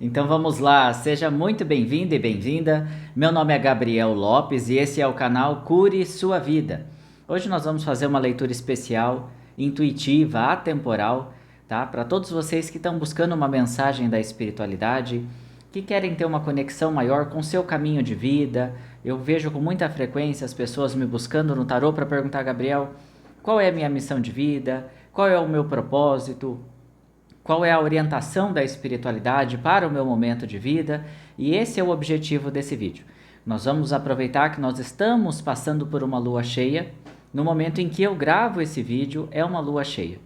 Então vamos lá, seja muito bem-vindo e bem-vinda. Meu nome é Gabriel Lopes e esse é o canal Cure Sua Vida. Hoje nós vamos fazer uma leitura especial, intuitiva, atemporal, tá? Para todos vocês que estão buscando uma mensagem da espiritualidade, que querem ter uma conexão maior com o seu caminho de vida. Eu vejo com muita frequência as pessoas me buscando no tarô para perguntar, Gabriel, qual é a minha missão de vida? Qual é o meu propósito? Qual é a orientação da espiritualidade para o meu momento de vida, e esse é o objetivo desse vídeo. Nós vamos aproveitar que nós estamos passando por uma lua cheia. No momento em que eu gravo esse vídeo, é uma lua cheia,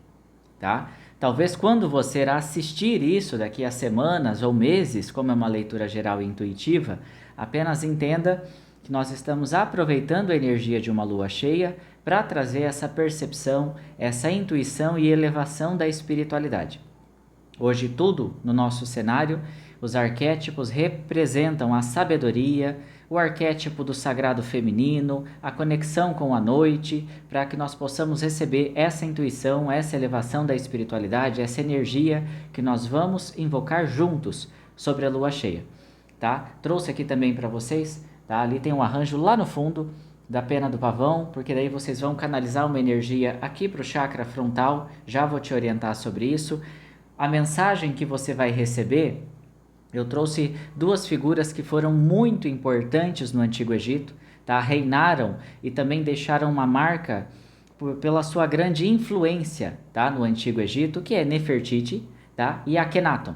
tá? Talvez quando você assistir isso daqui a semanas ou meses, como é uma leitura geral e intuitiva, apenas entenda que nós estamos aproveitando a energia de uma lua cheia para trazer essa percepção, essa intuição e elevação da espiritualidade. Hoje tudo no nosso cenário, os arquétipos representam a sabedoria, o arquétipo do sagrado feminino, a conexão com a noite, para que nós possamos receber essa intuição, essa elevação da espiritualidade, essa energia que nós vamos invocar juntos sobre a lua cheia, tá? Trouxe aqui também para vocês, tá? Ali tem um arranjo lá no fundo da pena do pavão, porque daí vocês vão canalizar uma energia aqui para o chakra frontal, já vou te orientar sobre isso. A mensagem que você vai receber, eu trouxe duas figuras que foram muito importantes no Antigo Egito, tá? Reinaram e também deixaram uma marca pela sua grande influência, tá? No Antigo Egito, que é Nefertiti, tá? E Akhenaton.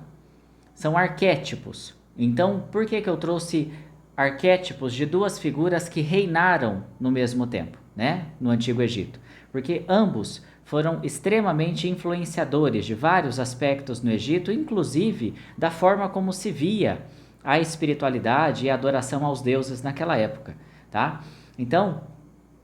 São arquétipos. Então, por que eu trouxe arquétipos de duas figuras que reinaram no mesmo tempo, né? No Antigo Egito? Porque ambos foram extremamente influenciadores de vários aspectos no Egito, inclusive da forma como se via a espiritualidade e a adoração aos deuses naquela época, tá? Então,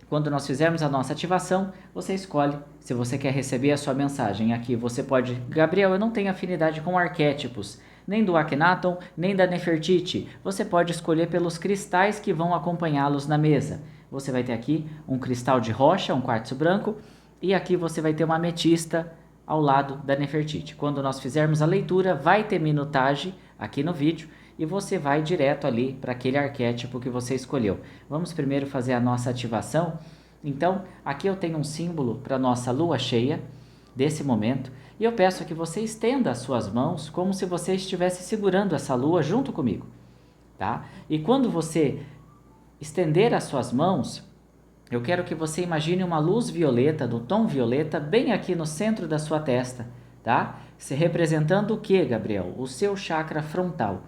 quando nós fizermos a nossa ativação, você escolhe se você quer receber a sua mensagem. Aqui você pode, Gabriel, eu não tenho afinidade com arquétipos, nem do Akhenaton, nem da Nefertiti. Você pode escolher pelos cristais que vão acompanhá-los na mesa. Você vai ter aqui um cristal de rocha, um quartzo branco, e aqui você vai ter uma ametista ao lado da Nefertiti. Quando nós fizermos a leitura, vai ter minutagem aqui no vídeo e você vai direto ali para aquele arquétipo que você escolheu. Vamos primeiro fazer a nossa ativação. Então, aqui eu tenho um símbolo para a nossa lua cheia desse momento e eu peço que você estenda as suas mãos como se você estivesse segurando essa lua junto comigo, tá? E quando você estender as suas mãos, eu quero que você imagine uma luz violeta, do tom violeta, bem aqui no centro da sua testa, tá? Se representando o que, Gabriel? O seu chakra frontal,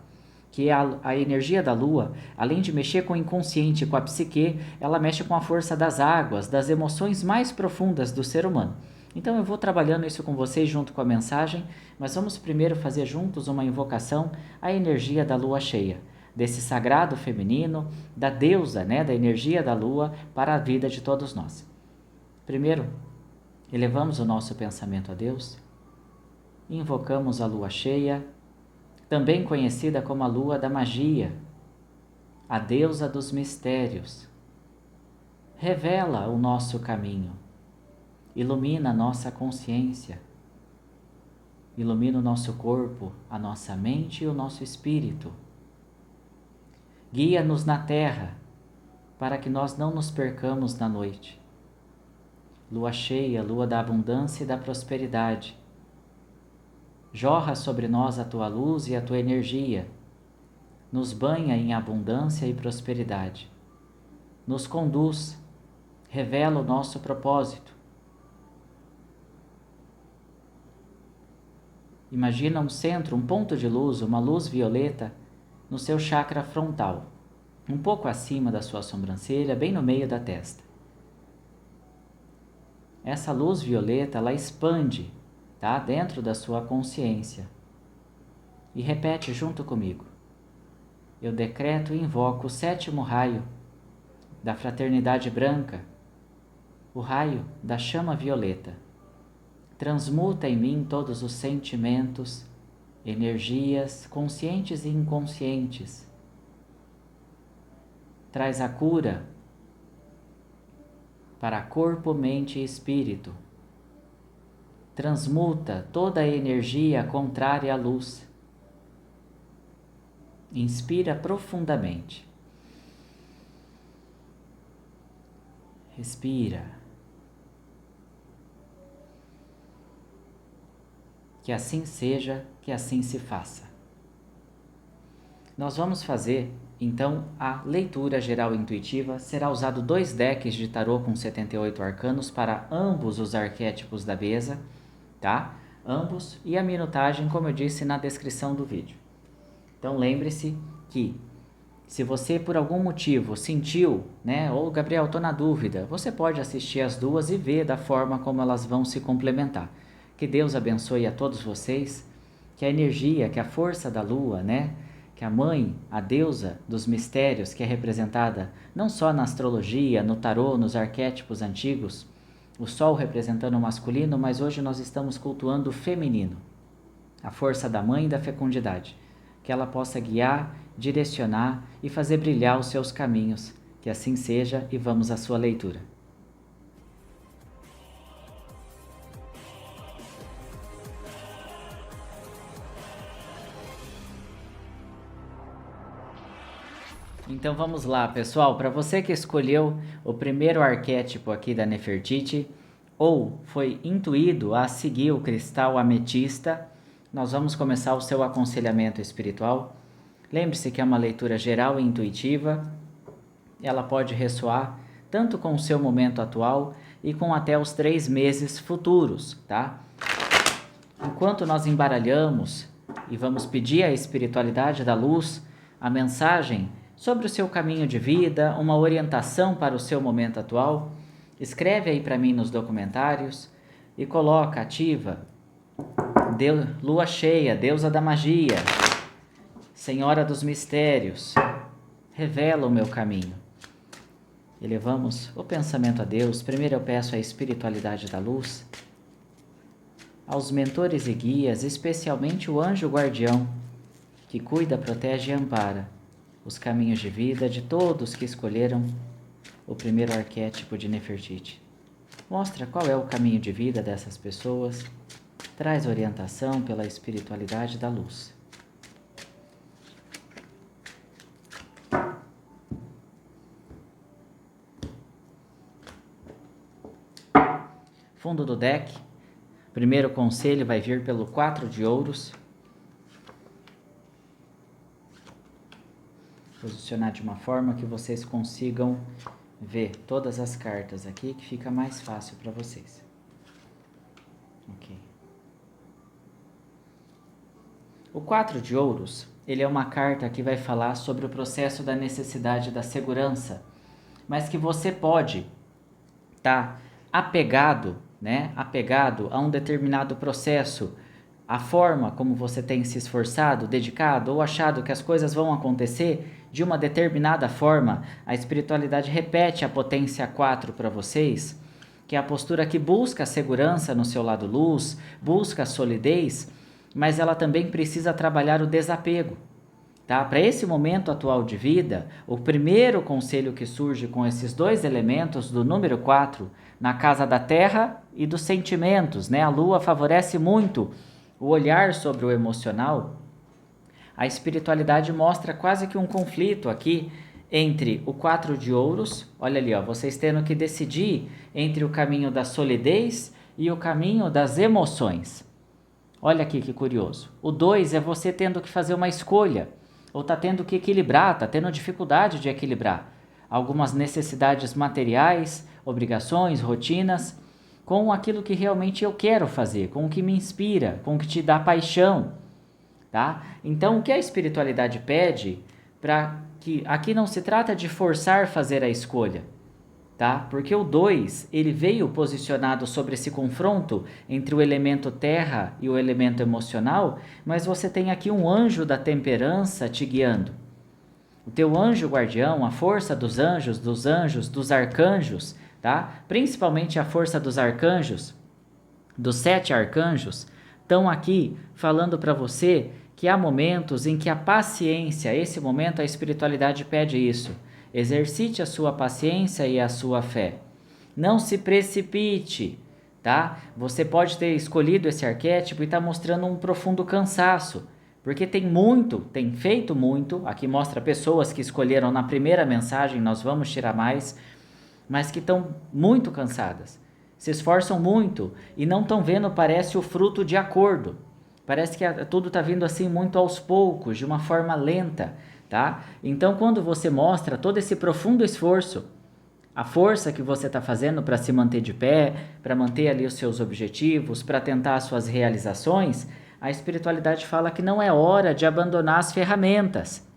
que é a energia da lua, além de mexer com o inconsciente, com a psique, ela mexe com a força das águas, das emoções mais profundas do ser humano. Então eu vou trabalhando isso com vocês junto com a mensagem, mas vamos primeiro fazer juntos uma invocação à energia da lua cheia, desse sagrado feminino, da deusa, né, da energia da lua para a vida de todos nós. Primeiro, elevamos o nosso pensamento a Deus, invocamos a lua cheia, também conhecida como a lua da magia, a deusa dos mistérios. Revela o nosso caminho, ilumina a nossa consciência, ilumina o nosso corpo, a nossa mente e o nosso espírito. Guia-nos na terra, para que nós não nos percamos na noite. Lua cheia, lua da abundância e da prosperidade. Jorra sobre nós a tua luz e a tua energia. Nos banha em abundância e prosperidade. Nos conduz, revela o nosso propósito. Imagina um centro, um ponto de luz, uma luz violeta, no seu chakra frontal, um pouco acima da sua sobrancelha, bem no meio da testa. Essa luz violeta, ela expande, tá? Dentro da sua consciência. E repete junto comigo. Eu decreto e invoco o sétimo raio da fraternidade branca, o raio da chama violeta. Transmuta em mim todos os sentimentos, energias conscientes e inconscientes. Traz a cura para corpo, mente e espírito. Transmuta toda a energia contrária à luz. Inspira profundamente. Respira. Que assim seja, que assim se faça. Nós vamos fazer, então, a leitura geral intuitiva. Será usado 2 decks de tarô com 78 arcanos para ambos os arquétipos da mesa, tá? Ambos, e a minutagem, como eu disse, na descrição do vídeo. Então lembre-se que se você por algum motivo sentiu, né, ou Gabriel, estou na dúvida, você pode assistir as duas e ver da forma como elas vão se complementar. Que Deus abençoe a todos vocês, que a energia, que a força da lua, né, que a mãe, a deusa dos mistérios, que é representada não só na astrologia, no tarô, nos arquétipos antigos, o sol representando o masculino, mas hoje nós estamos cultuando o feminino, a força da mãe e da fecundidade, que ela possa guiar, direcionar e fazer brilhar os seus caminhos. Que assim seja, e vamos à sua leitura. Então vamos lá, pessoal. Para você que escolheu o primeiro arquétipo aqui da Nefertiti, ou foi intuído a seguir o cristal ametista, nós vamos começar o seu aconselhamento espiritual. Lembre-se que é uma leitura geral e intuitiva. Ela pode ressoar tanto com o seu momento atual e com até os 3 meses futuros, tá? Enquanto nós embaralhamos e vamos pedir à espiritualidade da luz a mensagem sobre o seu caminho de vida, uma orientação para o seu momento atual, escreve aí para mim nos documentários e coloca, ativa, lua cheia, deusa da magia, senhora dos mistérios, revela o meu caminho. Elevamos o pensamento a Deus. Primeiro eu peço a espiritualidade da luz, aos mentores e guias, especialmente o anjo guardião, que cuida, protege e ampara os caminhos de vida de todos que escolheram o primeiro arquétipo de Nefertiti. Mostra qual é o caminho de vida dessas pessoas, traz orientação pela espiritualidade da luz. Fundo do deck, primeiro conselho vai vir pelo 4 de ouros. Posicionar de uma forma que vocês consigam ver todas as cartas aqui, que fica mais fácil para vocês. Ok. O 4 de ouros, ele é uma carta que vai falar sobre o processo da necessidade da segurança, mas que você pode estar apegado, né? Apegado a um determinado processo, a forma como você tem se esforçado, dedicado ou achado que as coisas vão acontecer de uma determinada forma. A espiritualidade repete a potência 4 para vocês, que é a postura que busca a segurança no seu lado luz, busca a solidez, mas ela também precisa trabalhar o desapego. Tá? Para esse momento atual de vida, o primeiro conselho que surge com esses 2 elementos do número 4, na casa da terra e dos sentimentos, né? A lua favorece muito o olhar sobre o emocional. A espiritualidade mostra quase que um conflito aqui entre o 4 de ouros, olha ali, ó, vocês tendo que decidir entre o caminho da solidez e o caminho das emoções. Olha aqui que curioso. O 2 é você tendo que fazer uma escolha, ou está tendo que equilibrar, está tendo dificuldade de equilibrar algumas necessidades materiais, obrigações, rotinas, com aquilo que realmente eu quero fazer, com o que me inspira, com o que te dá paixão, tá? Então, o que a espiritualidade pede para que aqui não se trata de forçar fazer a escolha, tá? Porque o 2, ele veio posicionado sobre esse confronto entre o elemento terra e o elemento emocional, mas você tem aqui um anjo da temperança te guiando. O teu anjo guardião, a força dos anjos, dos arcanjos, tá? Principalmente a força dos arcanjos, dos 7 arcanjos, estão aqui falando para você que há momentos em que a paciência, esse momento a espiritualidade pede isso. Exercite a sua paciência e a sua fé. Não se precipite, tá? Você pode ter escolhido esse arquétipo e está mostrando um profundo cansaço, Porque tem feito muito, aqui mostra pessoas que escolheram na primeira mensagem, nós vamos tirar mais, mas que estão muito cansadas, se esforçam muito e não estão vendo, parece, o fruto de acordo. Parece que tudo está vindo assim muito aos poucos, de uma forma lenta, tá? Então, quando você mostra todo esse profundo esforço, a força que você está fazendo para se manter de pé, para manter ali os seus objetivos, para tentar as suas realizações, a espiritualidade fala que não é hora de abandonar as ferramentas.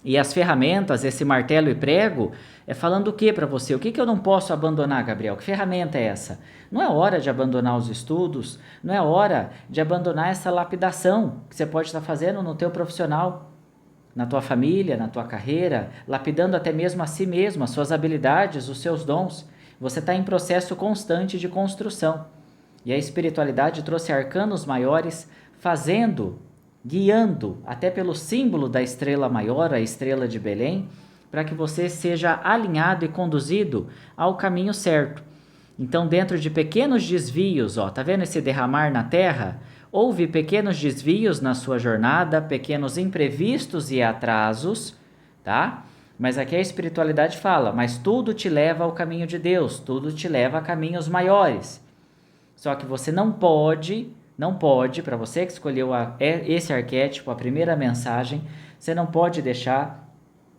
E as ferramentas, esse martelo e prego, é falando o que para você? O que eu não posso abandonar, Gabriel? Que ferramenta é essa? Não é hora de abandonar os estudos, não é hora de abandonar essa lapidação que você pode estar fazendo no teu profissional, na tua família, na tua carreira, lapidando até mesmo a si mesmo, as suas habilidades, os seus dons. Você está em processo constante de construção. E a espiritualidade trouxe arcanos maiores, guiando, até pelo símbolo da estrela maior, a estrela de Belém, para que você seja alinhado e conduzido ao caminho certo. Então, dentro de pequenos desvios, tá vendo esse derramar na terra? Houve pequenos desvios na sua jornada, pequenos imprevistos e atrasos, tá? Mas aqui a espiritualidade fala, mas tudo te leva ao caminho de Deus, tudo te leva a caminhos maiores. Só que você não pode, para você que escolheu esse arquétipo, a primeira mensagem, você não pode deixar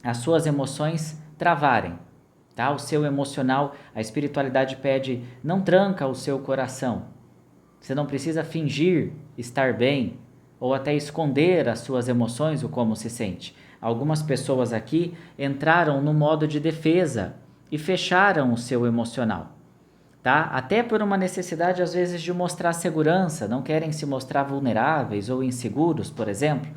as suas emoções travarem, tá? O seu emocional, a espiritualidade pede, não tranca o seu coração. Você não precisa fingir estar bem ou até esconder as suas emoções ou como se sente. Algumas pessoas aqui entraram no modo de defesa e fecharam o seu emocional, tá? Até por uma necessidade às vezes de mostrar segurança, não querem se mostrar vulneráveis ou inseguros, por exemplo.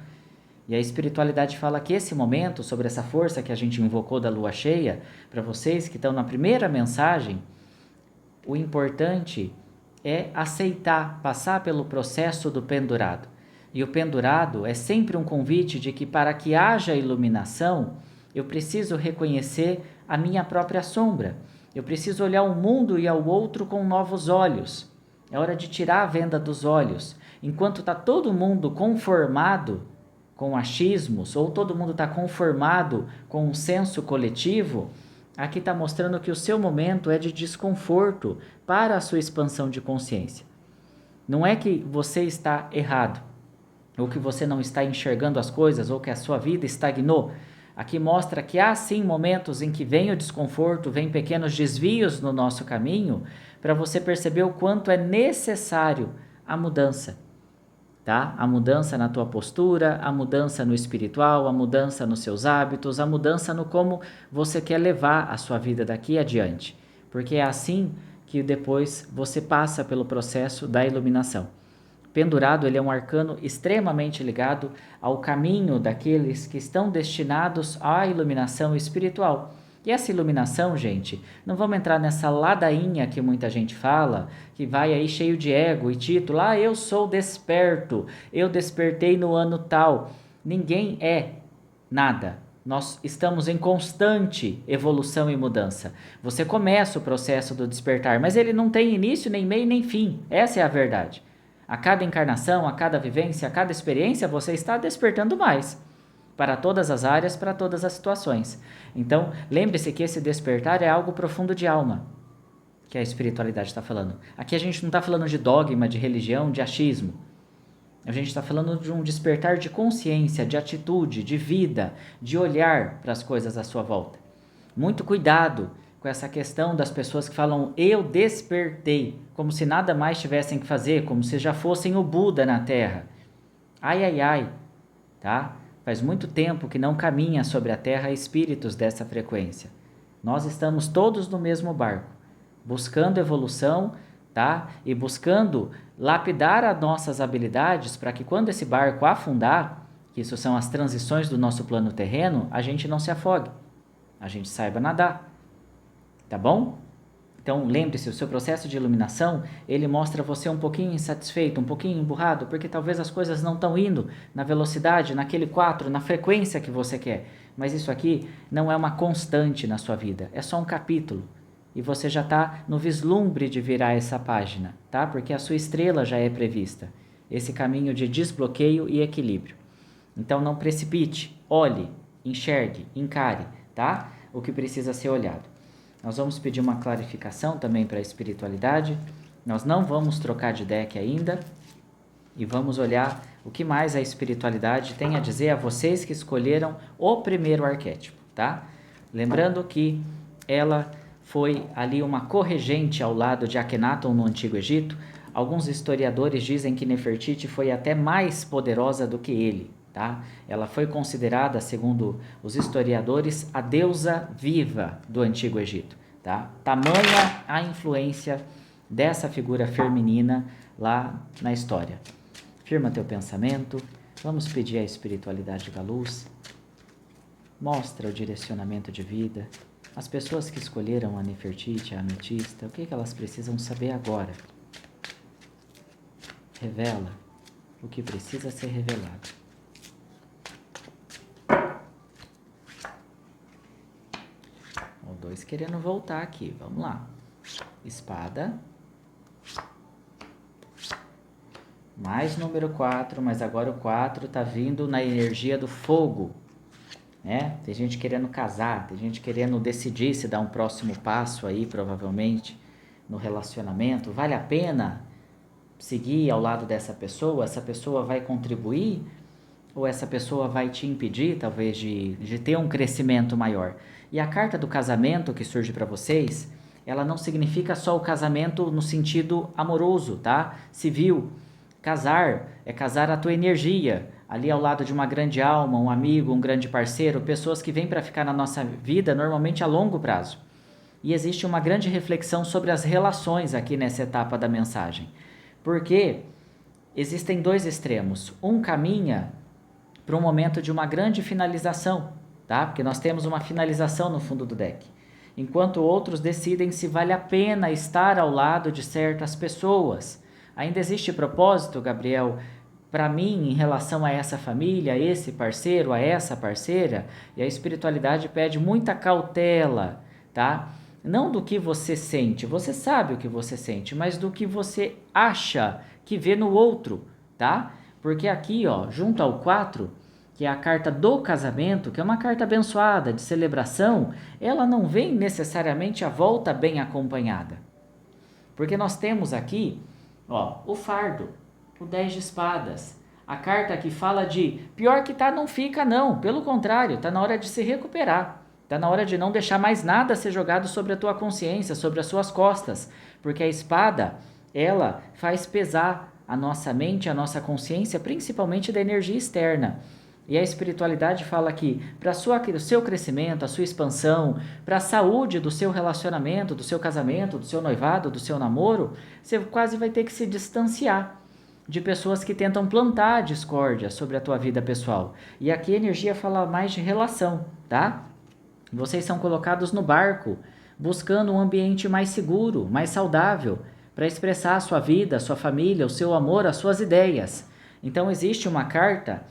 E a espiritualidade fala que esse momento, sobre essa força que a gente invocou da lua cheia, para vocês que estão na primeira mensagem, o importante é aceitar, passar pelo processo do pendurado. E o pendurado é sempre um convite de que para que haja iluminação, eu preciso reconhecer a minha própria sombra. Eu preciso olhar o mundo e ao outro com novos olhos. É hora de tirar a venda dos olhos. Enquanto está todo mundo conformado com achismos, ou todo mundo está conformado com um senso coletivo, aqui está mostrando que o seu momento é de desconforto para a sua expansão de consciência. Não é que você está errado, ou que você não está enxergando as coisas, ou que a sua vida estagnou. Aqui mostra que há sim momentos em que vem o desconforto, vem pequenos desvios no nosso caminho, para você perceber o quanto é necessário a mudança. Tá? A mudança na tua postura, a mudança no espiritual, a mudança nos seus hábitos, a mudança no como você quer levar a sua vida daqui adiante. Porque é assim que depois você passa pelo processo da iluminação. Pendurado, ele é um arcano extremamente ligado ao caminho daqueles que estão destinados à iluminação espiritual. E essa iluminação, gente, não vamos entrar nessa ladainha que muita gente fala, que vai aí cheio de ego e título, eu sou desperto, eu despertei no ano tal. Ninguém é nada. Nós estamos em constante evolução e mudança. Você começa o processo do despertar, mas ele não tem início, nem meio, nem fim. Essa é a verdade. A cada encarnação, a cada vivência, a cada experiência, você está despertando mais. Para todas as áreas, para todas as situações. Então, lembre-se que esse despertar é algo profundo de alma, que a espiritualidade está falando. Aqui a gente não está falando de dogma, de religião, de achismo. A gente está falando de um despertar de consciência, de atitude, de vida, de olhar para as coisas à sua volta. Muito cuidado com essa questão das pessoas que falam eu despertei, como se nada mais tivessem que fazer, como se já fossem o Buda na Terra. Ai, tá? Faz muito tempo que não caminha sobre a Terra espíritos dessa frequência. Nós estamos todos no mesmo barco, buscando evolução, tá? E buscando lapidar as nossas habilidades para que quando esse barco afundar, que isso são as transições do nosso plano terreno, a gente não se afogue, a gente saiba nadar, tá bom? Então, lembre-se, o seu processo de iluminação, ele mostra você um pouquinho insatisfeito, um pouquinho emburrado, porque talvez as coisas não estão indo na velocidade, naquele 4, na frequência que você quer. Mas isso aqui não é uma constante na sua vida, é só um capítulo. E você já está no vislumbre de virar essa página, tá? Porque a sua estrela já é prevista. Esse caminho de desbloqueio e equilíbrio. Então não precipite, olhe, enxergue, encare, tá? O que precisa ser olhado. Nós vamos pedir uma clarificação também para a espiritualidade. Nós não vamos trocar de deck ainda e vamos olhar o que mais a espiritualidade tem a dizer a vocês que escolheram o primeiro arquétipo, tá? Lembrando que ela foi ali uma corregente ao lado de Akhenaton no Antigo Egito. Alguns historiadores dizem que Nefertiti foi até mais poderosa do que ele, tá? Ela foi considerada, segundo os historiadores, a deusa viva do Antigo Egito, tá? Tamanha a influência dessa figura feminina lá na história. Firma teu pensamento, vamos pedir à espiritualidade da luz, mostra o direcionamento de vida, as pessoas que escolheram a Nefertiti, a ametista, o que elas precisam saber agora? Revela o que precisa ser revelado. O 2 querendo voltar aqui, vamos lá. Espada. Mais número 4, mas agora o 4 tá vindo na energia do fogo, né? Tem gente querendo casar, tem gente querendo decidir se dar um próximo passo aí, provavelmente, no relacionamento. Vale a pena seguir ao lado dessa pessoa? Essa pessoa vai contribuir? Ou essa pessoa vai te impedir, talvez, de ter um crescimento maior? E a carta do casamento que surge para vocês, ela não significa só o casamento no sentido amoroso, tá? Civil. Casar é casar a tua energia, ali ao lado de uma grande alma, um amigo, um grande parceiro, pessoas que vêm para ficar na nossa vida normalmente a longo prazo. E existe uma grande reflexão sobre as relações aqui nessa etapa da mensagem. Porque existem dois extremos. Um caminha para um momento de uma grande finalização, tá? Porque nós temos uma finalização no fundo do deck. Enquanto outros decidem se vale a pena estar ao lado de certas pessoas. Ainda existe propósito, Gabriel, para mim, em relação a essa família, a esse parceiro, a essa parceira? E a espiritualidade pede muita cautela, tá? Não do que você sente, você sabe o que você sente, mas do que você acha que vê no outro, tá? Porque aqui, ó, junto ao 4, que é a carta do casamento, que é uma carta abençoada, de celebração, ela não vem necessariamente a volta bem acompanhada. Porque nós temos aqui, ó, o fardo, o 10 de espadas, a carta que fala de pior que tá, não fica não, pelo contrário, tá na hora de se recuperar, tá na hora de não deixar mais nada ser jogado sobre a tua consciência, sobre as suas costas, porque a espada, ela faz pesar a nossa mente, a nossa consciência, principalmente da energia externa. E a espiritualidade fala que para o seu crescimento, a sua expansão, para a saúde do seu relacionamento, do seu casamento, do seu noivado, do seu namoro, você quase vai ter que se distanciar de pessoas que tentam plantar a discórdia sobre a tua vida pessoal. E aqui a energia fala mais de relação, tá? Vocês são colocados no barco, buscando um ambiente mais seguro, mais saudável, para expressar a sua vida, a sua família, o seu amor, as suas ideias. Então existe uma carta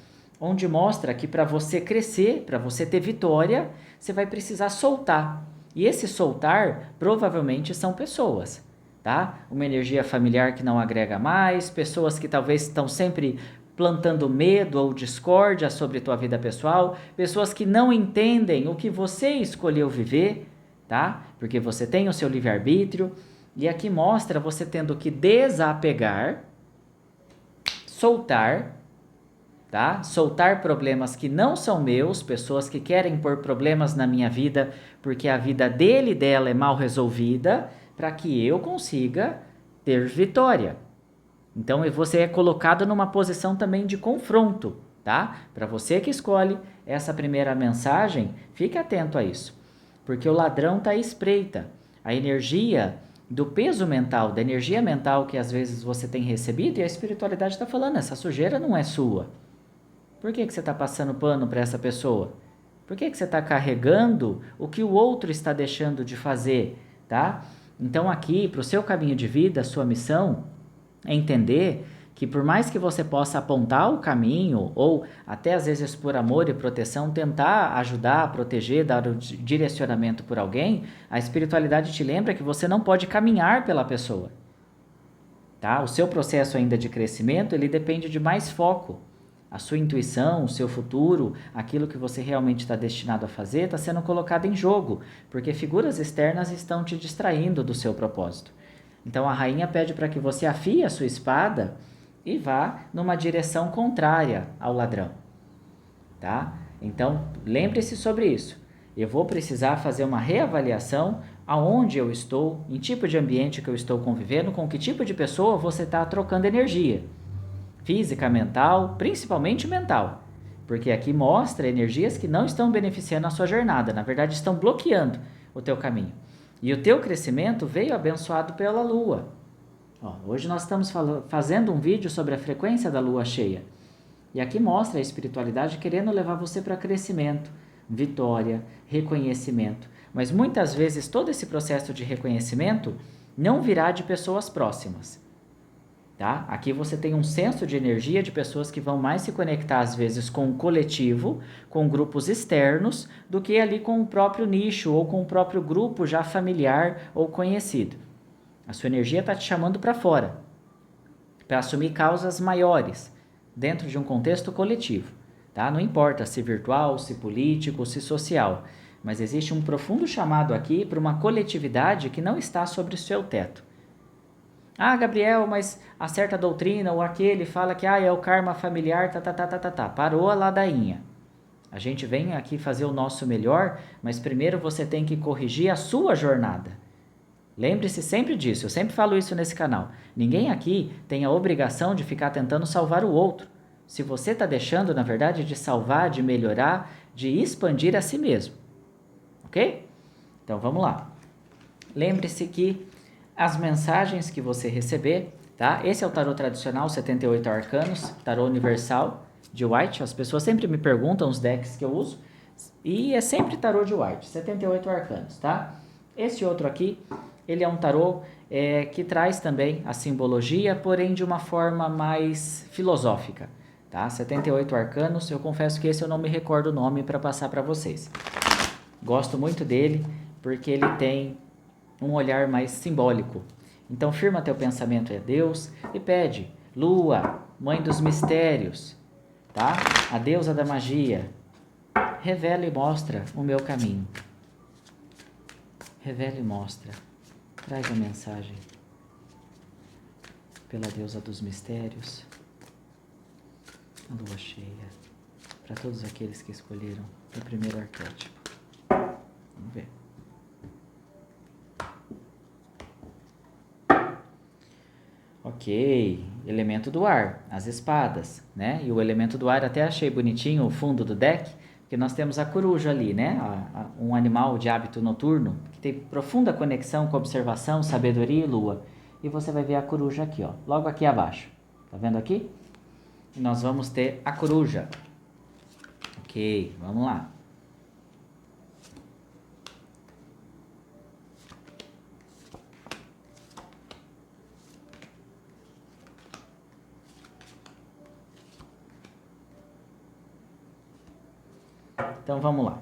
onde mostra que para você crescer, para você ter vitória, você vai precisar soltar. E esse soltar, provavelmente, são pessoas, tá? Uma energia familiar que não agrega mais, pessoas que talvez estão sempre plantando medo ou discórdia sobre tua vida pessoal, pessoas que não entendem o que você escolheu viver, tá? Porque você tem o seu livre-arbítrio, e aqui mostra você tendo que desapegar, soltar, tá? Soltar problemas que não são meus, pessoas que querem pôr problemas na minha vida porque a vida dele e dela é mal resolvida, para que eu consiga ter vitória. Então você é colocado numa posição também de confronto, tá? Para você que escolhe essa primeira mensagem, fique atento a isso, porque o ladrão está à espreita. A energia do peso mental, da energia mental que às vezes você tem recebido, e a espiritualidade está falando, essa sujeira não é sua. Por que você está passando pano para essa pessoa? Por que você está carregando o que o outro está deixando de fazer, tá? Então aqui, para o seu caminho de vida, a sua missão é entender que por mais que você possa apontar o caminho, ou até às vezes por amor e proteção, tentar ajudar, proteger, dar o direcionamento por alguém, a espiritualidade te lembra que você não pode caminhar pela pessoa, tá? O seu processo ainda de crescimento, ele depende de mais foco. A sua intuição, o seu futuro, aquilo que você realmente está destinado a fazer, está sendo colocado em jogo, porque figuras externas estão te distraindo do seu propósito. Então a rainha pede para que você afie a sua espada e vá numa direção contrária ao ladrão, tá? Então lembre-se sobre isso. Eu vou precisar fazer uma reavaliação aonde eu estou, em tipo de ambiente que eu estou convivendo, com que tipo de pessoa você está trocando energia. Física, mental, principalmente mental. Porque aqui mostra energias que não estão beneficiando a sua jornada, na verdade estão bloqueando o teu caminho. E o teu crescimento veio abençoado pela lua. Hoje nós estamos fazendo um vídeo sobre a frequência da lua cheia. E aqui mostra a espiritualidade querendo levar você para crescimento, vitória, reconhecimento. Mas muitas vezes todo esse processo de reconhecimento não virá de pessoas próximas. Tá? Aqui você tem um senso de energia de pessoas que vão mais se conectar às vezes com o coletivo, com grupos externos, do que ali com o próprio nicho ou com o próprio grupo já familiar ou conhecido. A sua energia está te chamando para fora, para assumir causas maiores, dentro de um contexto coletivo. Tá? Não importa se virtual, se político, se social, mas existe um profundo chamado aqui para uma coletividade que não está sobre o seu teto. Ah, Gabriel, mas a certa doutrina ou aquele fala que é o karma familiar, Parou a ladainha. A gente vem aqui fazer o nosso melhor, mas primeiro você tem que corrigir a sua jornada. Lembre-se sempre disso, eu sempre falo isso nesse canal. Ninguém aqui tem a obrigação de ficar tentando salvar o outro. Se você está deixando, na verdade, de salvar, de melhorar, de expandir a si mesmo. Ok? Então vamos lá. Lembre-se que as mensagens que você receber, tá? Esse é o tarô tradicional, 78 arcanos, tarô universal de White. As pessoas sempre me perguntam os decks que eu uso e é sempre tarô de White, 78 arcanos, tá? Esse outro aqui, ele é um tarô que traz também a simbologia, porém de uma forma mais filosófica, tá? 78 arcanos, eu confesso que esse eu não me recordo o nome para passar para vocês. Gosto muito dele porque ele tem um olhar mais simbólico. Então firma teu pensamento em Deus e pede: Lua, mãe dos mistérios, tá? A deusa da magia, revela e mostra o meu caminho. Revela e mostra. Traz a mensagem pela deusa dos mistérios, a lua cheia, para todos aqueles que escolheram o primeiro arquétipo. Vamos ver. Ok, elemento do ar, as espadas, né? E o elemento do ar, até achei bonitinho o fundo do deck, porque nós temos a coruja ali, né? Um animal de hábito noturno, que tem profunda conexão com observação, sabedoria e lua. E você vai ver a coruja aqui, ó, logo aqui abaixo. Tá vendo aqui? E nós vamos ter a coruja. Ok, vamos lá. Então vamos lá.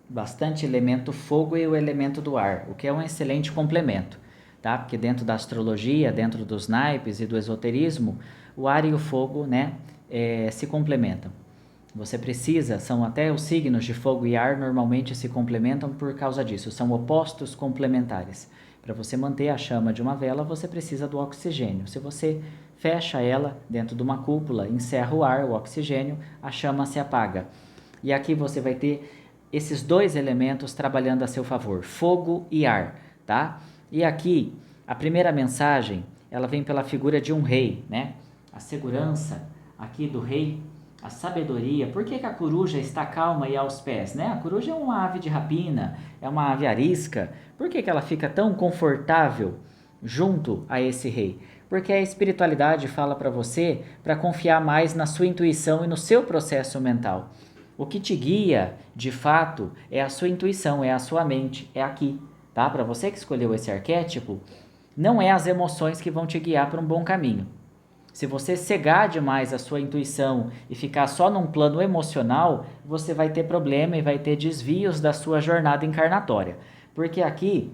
Bastante elemento fogo e o elemento do ar, o que é um excelente complemento, tá? Porque dentro da astrologia, dentro dos naipes e do esoterismo, o ar e o fogo, né, se complementam. Você precisa, são até os signos de fogo e ar normalmente se complementam por causa disso, são opostos complementares. Para você manter a chama de uma vela, você precisa do oxigênio. Se você fecha ela dentro de uma cúpula, encerra o ar, o oxigênio, a chama se apaga. E aqui você vai ter esses dois elementos trabalhando a seu favor, fogo e ar, tá? E aqui, a primeira mensagem, ela vem pela figura de um rei, né? A segurança aqui do rei, a sabedoria. Por que a coruja está calma e aos pés, né? A coruja é uma ave de rapina, é uma ave arisca. Por que ela fica tão confortável junto a esse rei? Porque a espiritualidade fala para você para confiar mais na sua intuição e no seu processo mental. O que te guia, de fato, é a sua intuição, é a sua mente, é aqui, tá? Para você que escolheu esse arquétipo, não é as emoções que vão te guiar para um bom caminho. Se você cegar demais a sua intuição e ficar só num plano emocional, você vai ter problema e vai ter desvios da sua jornada encarnatória. Porque aqui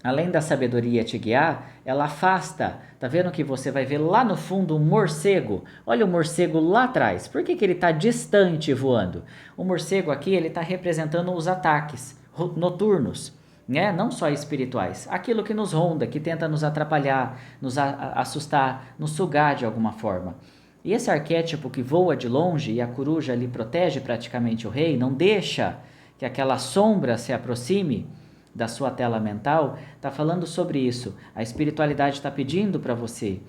além da sabedoria te guiar, ela afasta. Tá vendo que você vai ver lá no fundo um morcego? Olha o morcego lá atrás. Por que ele está distante voando? O morcego aqui ele está representando os ataques noturnos, né? Não só espirituais. Aquilo que nos ronda, que tenta nos atrapalhar, nos assustar, nos sugar de alguma forma. E esse arquétipo que voa de longe e a coruja ali protege praticamente o rei, não deixa que aquela sombra se aproxime da sua tela mental, está falando sobre isso. A espiritualidade está pedindo para você.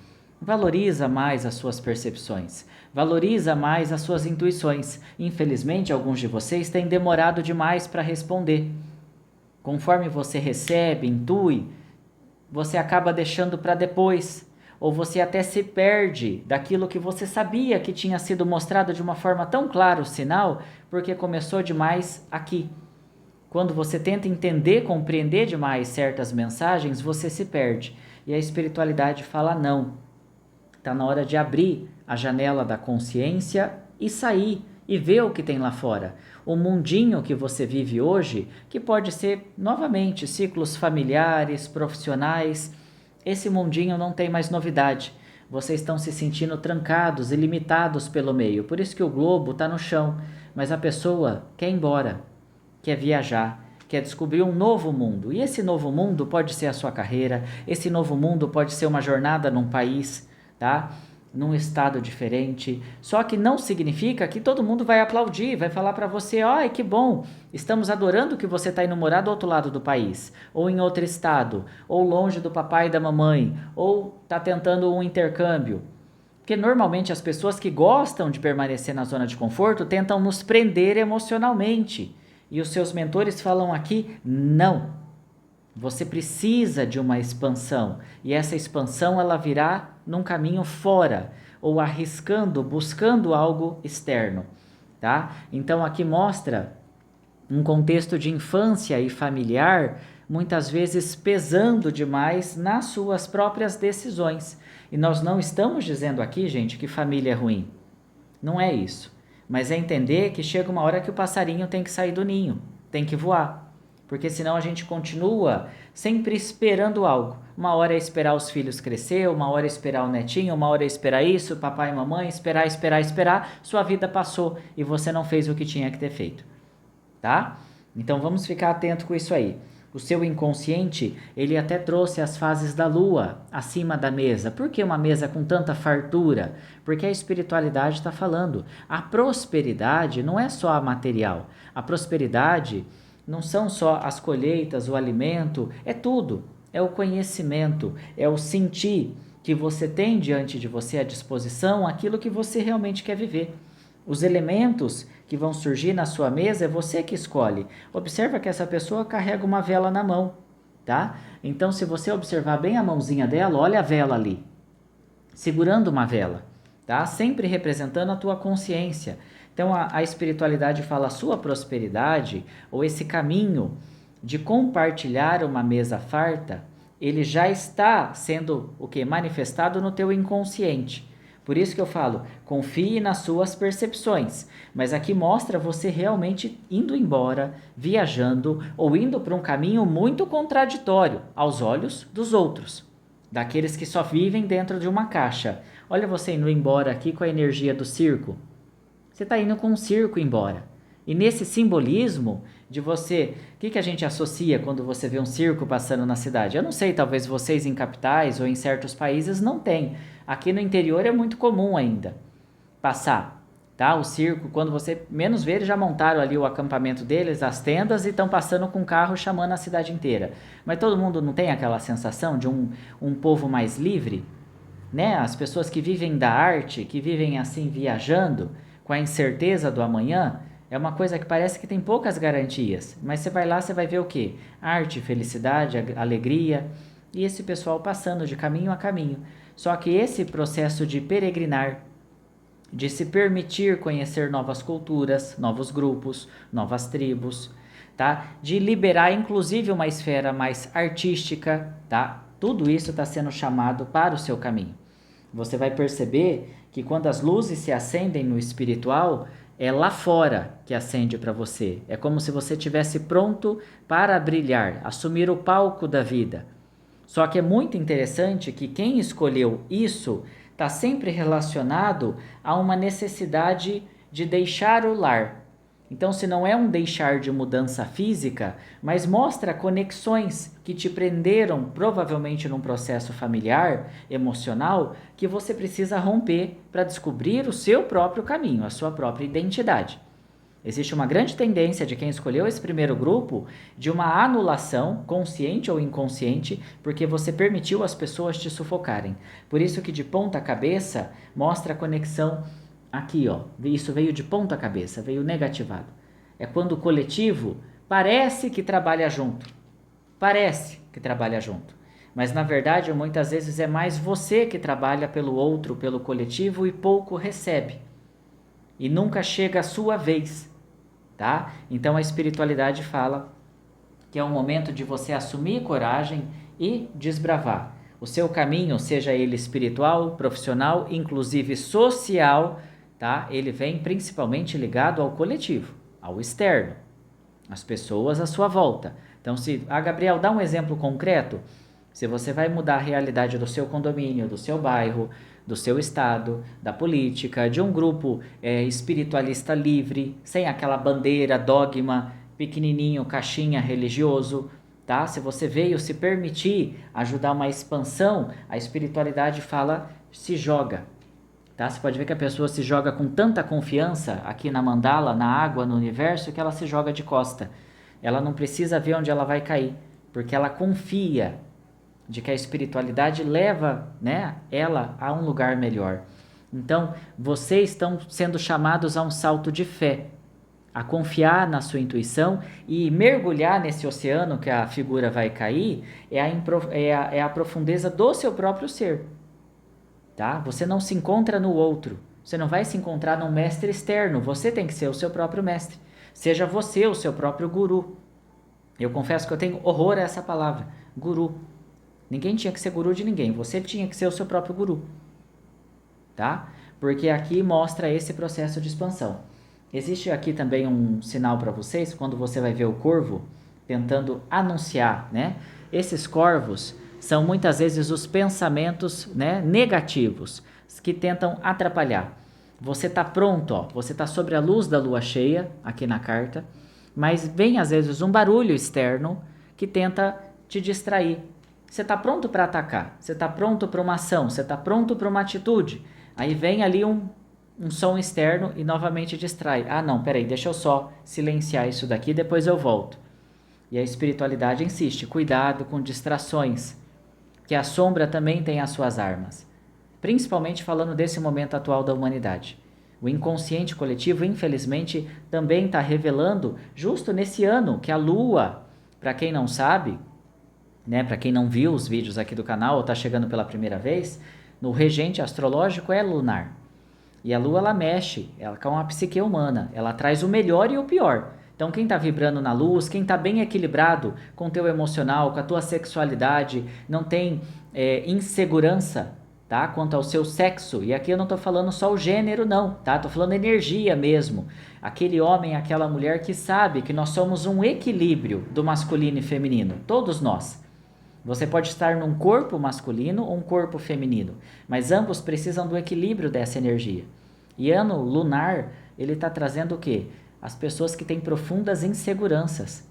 Valoriza mais as suas percepções. Valoriza mais as suas intuições. Infelizmente, alguns de vocês têm demorado demais para responder. Conforme você recebe, intui, você acaba deixando para depois. Ou você até se perde daquilo que você sabia que tinha sido mostrado de uma forma tão clara o sinal, porque começou demais aqui. Quando você tenta entender, compreender demais certas mensagens, você se perde. E a espiritualidade fala não. Está na hora de abrir a janela da consciência e sair e ver o que tem lá fora. O mundinho que você vive hoje, que pode ser, novamente, ciclos familiares, profissionais, esse mundinho não tem mais novidade. Vocês estão se sentindo trancados e limitados pelo meio. Por isso que o globo está no chão. Mas a pessoa quer ir embora, quer viajar, quer descobrir um novo mundo. E esse novo mundo pode ser a sua carreira, esse novo mundo pode ser uma jornada num país, tá? Num estado diferente. Só que não significa que todo mundo vai aplaudir, vai falar para você, ai, que bom, estamos adorando que você está indo morar do outro lado do país, ou em outro estado, ou longe do papai e da mamãe, ou está tentando um intercâmbio. Porque normalmente as pessoas que gostam de permanecer na zona de conforto tentam nos prender emocionalmente. E os seus mentores falam aqui, não. Você precisa de uma expansão. E essa expansão ela virá num caminho fora, ou arriscando, buscando algo externo. Tá? Então aqui mostra um contexto de infância e familiar, muitas vezes pesando demais nas suas próprias decisões. E nós não estamos dizendo aqui, gente, que família é ruim. Não é isso. Mas é entender que chega uma hora que o passarinho tem que sair do ninho, tem que voar. Porque senão a gente continua sempre esperando algo. Uma hora é esperar os filhos crescer, uma hora é esperar o netinho, uma hora é esperar isso, papai e mamãe, esperar. Sua vida passou e você não fez o que tinha que ter feito. Tá? Então vamos ficar atento com isso aí. O seu inconsciente, ele até trouxe as fases da lua acima da mesa. Por que uma mesa com tanta fartura? Porque a espiritualidade está falando. A prosperidade não é só a material. A prosperidade não são só as colheitas, o alimento, é tudo. É o conhecimento, é o sentir que você tem diante de você à disposição aquilo que você realmente quer viver. Os elementos que vão surgir na sua mesa é você que escolhe. Observa que essa pessoa carrega uma vela na mão, tá? Então, se você observar bem a mãozinha dela, olha a vela ali, segurando uma vela, tá? Sempre representando a tua consciência. Então, a espiritualidade fala a sua prosperidade, ou esse caminho de compartilhar uma mesa farta, ele já está sendo o que? Manifestado no teu inconsciente. Por isso que eu falo, confie nas suas percepções. Mas aqui mostra você realmente indo embora, viajando ou indo para um caminho muito contraditório aos olhos dos outros, daqueles que só vivem dentro de uma caixa. Olha você indo embora aqui com a energia do circo. Você está indo com um circo embora. E nesse simbolismo de você, o que a gente associa quando você vê um circo passando na cidade? Eu não sei, talvez vocês em capitais ou em certos países não tem. Aqui no interior é muito comum ainda passar, tá? O circo, quando você menos vê, eles já montaram ali o acampamento deles, as tendas, e estão passando com carro chamando a cidade inteira. Mas todo mundo não tem aquela sensação de um povo mais livre, né? As pessoas que vivem da arte, que vivem assim viajando, com a incerteza do amanhã, é uma coisa que parece que tem poucas garantias, mas você vai lá, você vai ver o quê? Arte, felicidade, alegria, e esse pessoal passando de caminho a caminho. Só que esse processo de peregrinar, de se permitir conhecer novas culturas, novos grupos, novas tribos, tá? De liberar inclusive uma esfera mais artística, tá? Tudo isso está sendo chamado para o seu caminho. Você vai perceber que quando as luzes se acendem no espiritual, é lá fora que acende para você. É como se você estivesse pronto para brilhar, assumir o palco da vida. Só que é muito interessante que quem escolheu isso está sempre relacionado a uma necessidade de deixar o lar. Então, se não é um deixar de mudança física, mas mostra conexões que te prenderam provavelmente num processo familiar, emocional, que você precisa romper para descobrir o seu próprio caminho, a sua própria identidade. Existe uma grande tendência de quem escolheu esse primeiro grupo de uma anulação, consciente ou inconsciente, porque você permitiu as pessoas te sufocarem. Por isso que de ponta cabeça mostra a conexão aqui, ó. Isso veio de ponta cabeça, veio negativado. É quando o coletivo parece que trabalha junto. Parece que trabalha junto. Mas na verdade, muitas vezes é mais você que trabalha pelo outro, pelo coletivo e pouco recebe. E nunca chega a sua vez. Tá? Então a espiritualidade fala que é um momento de você assumir coragem e desbravar o seu caminho, seja ele espiritual, profissional, inclusive social, tá? Ele vem principalmente ligado ao coletivo, ao externo, as pessoas à sua volta. Então, Gabriel, dá um exemplo concreto. Se você vai mudar a realidade do seu condomínio, do seu bairro, do seu estado, da política, de um grupo espiritualista livre, sem aquela bandeira, dogma, pequenininho, caixinha religioso, tá? Se você veio se permitir ajudar uma expansão, a espiritualidade fala, se joga, tá? Você pode ver que a pessoa se joga com tanta confiança aqui na mandala, na água, no universo, que ela se joga de costa. Ela não precisa ver onde ela vai cair, porque ela confia de que a espiritualidade leva, né, ela a um lugar melhor. Então, vocês estão sendo chamados a um salto de fé, a confiar na sua intuição e mergulhar nesse oceano que a figura vai cair, é a profundeza do seu próprio ser. Tá? Você não se encontra no outro, você não vai se encontrar num mestre externo, você tem que ser o seu próprio mestre. Seja você o seu próprio guru. Eu confesso que eu tenho horror a essa palavra, guru. Ninguém tinha que ser guru de ninguém, você tinha que ser o seu próprio guru, tá? Porque aqui mostra esse processo de expansão. Existe aqui também um sinal para vocês, quando você vai ver o corvo tentando anunciar, né? Esses corvos são muitas vezes os pensamentos, né, negativos que tentam atrapalhar. Você está pronto, ó, você está sobre a luz da lua cheia, aqui na carta, mas vem às vezes um barulho externo que tenta te distrair. Você está pronto para atacar, você está pronto para uma ação, você está pronto para uma atitude. Aí vem ali um som externo e novamente distrai. Ah, não, peraí, deixa eu só silenciar isso daqui, depois eu volto. E a espiritualidade insiste, cuidado com distrações, que a sombra também tem as suas armas. Principalmente falando desse momento atual da humanidade. O inconsciente coletivo, infelizmente, também está revelando, justo nesse ano, que a Lua, para quem não sabe, né, para quem não viu os vídeos aqui do canal ou está chegando pela primeira vez, no regente astrológico é lunar. E a Lua, ela mexe, ela com a psique humana, ela traz o melhor e o pior. Então, quem está vibrando na luz, quem está bem equilibrado com o teu emocional, com a tua sexualidade, não tem insegurança, tá? Quanto ao seu sexo. E aqui eu não estou falando só o gênero, não, tá? Estou falando energia mesmo. Aquele homem, aquela mulher que sabe que nós somos um equilíbrio do masculino e feminino. Todos nós. Você pode estar num corpo masculino ou um corpo feminino, mas ambos precisam do equilíbrio dessa energia. E ano lunar, ele está trazendo o quê? As pessoas que têm profundas inseguranças,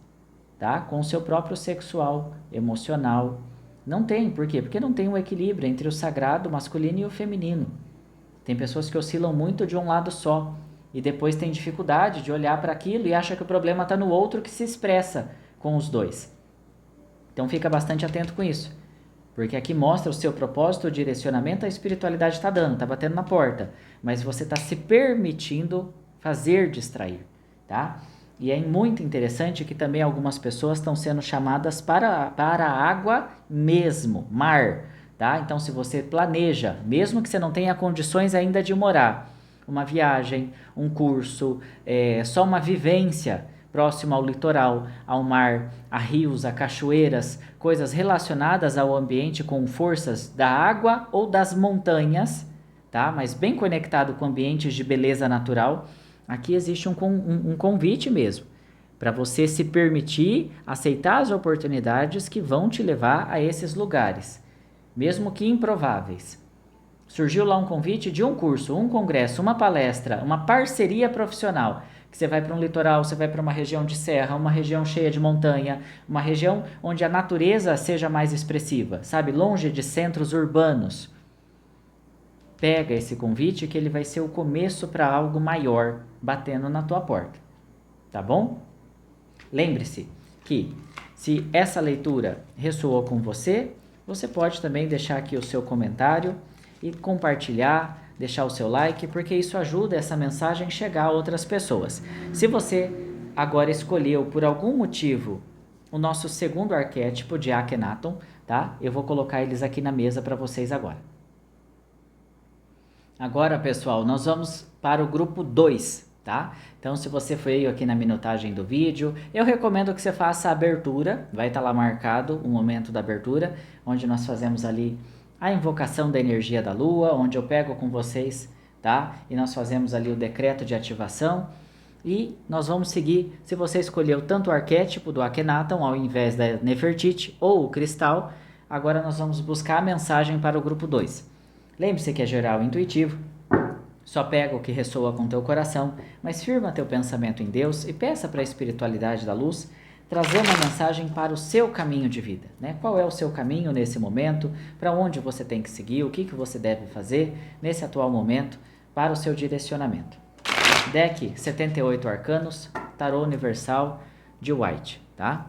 tá? Com o seu próprio sexual, emocional. Não tem, por quê? Porque não tem um equilíbrio entre o sagrado, o masculino e o feminino. Tem pessoas que oscilam muito de um lado só e depois tem dificuldade de olhar para aquilo e acha que o problema está no outro que se expressa com os dois. Então fica bastante atento com isso, porque aqui mostra o seu propósito, o direcionamento, a espiritualidade está dando, está batendo na porta, mas você está se permitindo fazer distrair, tá? E é muito interessante que também algumas pessoas estão sendo chamadas para a água mesmo, mar, tá? Então se você planeja, mesmo que você não tenha condições ainda de morar, uma viagem, um curso, só uma vivência próximo ao litoral, ao mar, a rios, a cachoeiras, coisas relacionadas ao ambiente com forças da água ou das montanhas, tá? Mas bem conectado com ambientes de beleza natural, Aqui existe um convite mesmo, para você se permitir aceitar as oportunidades que vão te levar a esses lugares, mesmo que improváveis. Surgiu lá um convite de um curso, um congresso, uma palestra, uma parceria profissional, que você vai para um litoral, você vai para uma região de serra, uma região cheia de montanha, uma região onde a natureza seja mais expressiva, sabe? Longe de centros urbanos. Pega esse convite que ele vai ser o começo para algo maior batendo na tua porta, tá bom? Lembre-se que se essa leitura ressoou com você, você pode também deixar aqui o seu comentário e compartilhar, deixar o seu like, porque isso ajuda essa mensagem a chegar a outras pessoas. Se você agora escolheu por algum motivo o nosso segundo arquétipo de Akhenaton, tá? Eu vou colocar eles aqui na mesa para vocês agora. Agora, pessoal, nós vamos para o grupo 2, tá? Então, se você veio aqui na minutagem do vídeo, eu recomendo que você faça a abertura, vai estar lá marcado o momento da abertura, onde nós fazemos ali a invocação da energia da lua, onde eu pego com vocês, tá? E nós fazemos ali o decreto de ativação e nós vamos seguir, se você escolheu tanto o arquétipo do Akhenaton ao invés da Nefertiti ou o cristal, agora nós vamos buscar a mensagem para o grupo 2. Lembre-se que é geral e intuitivo, só pega o que ressoa com teu coração, mas firma teu pensamento em Deus e peça para a espiritualidade da luz trazer uma mensagem para o seu caminho de vida, né? Qual é o seu caminho nesse momento, para onde você tem que seguir, o que você deve fazer nesse atual momento para o seu direcionamento. Deck 78 Arcanos, Tarô Universal de White, tá?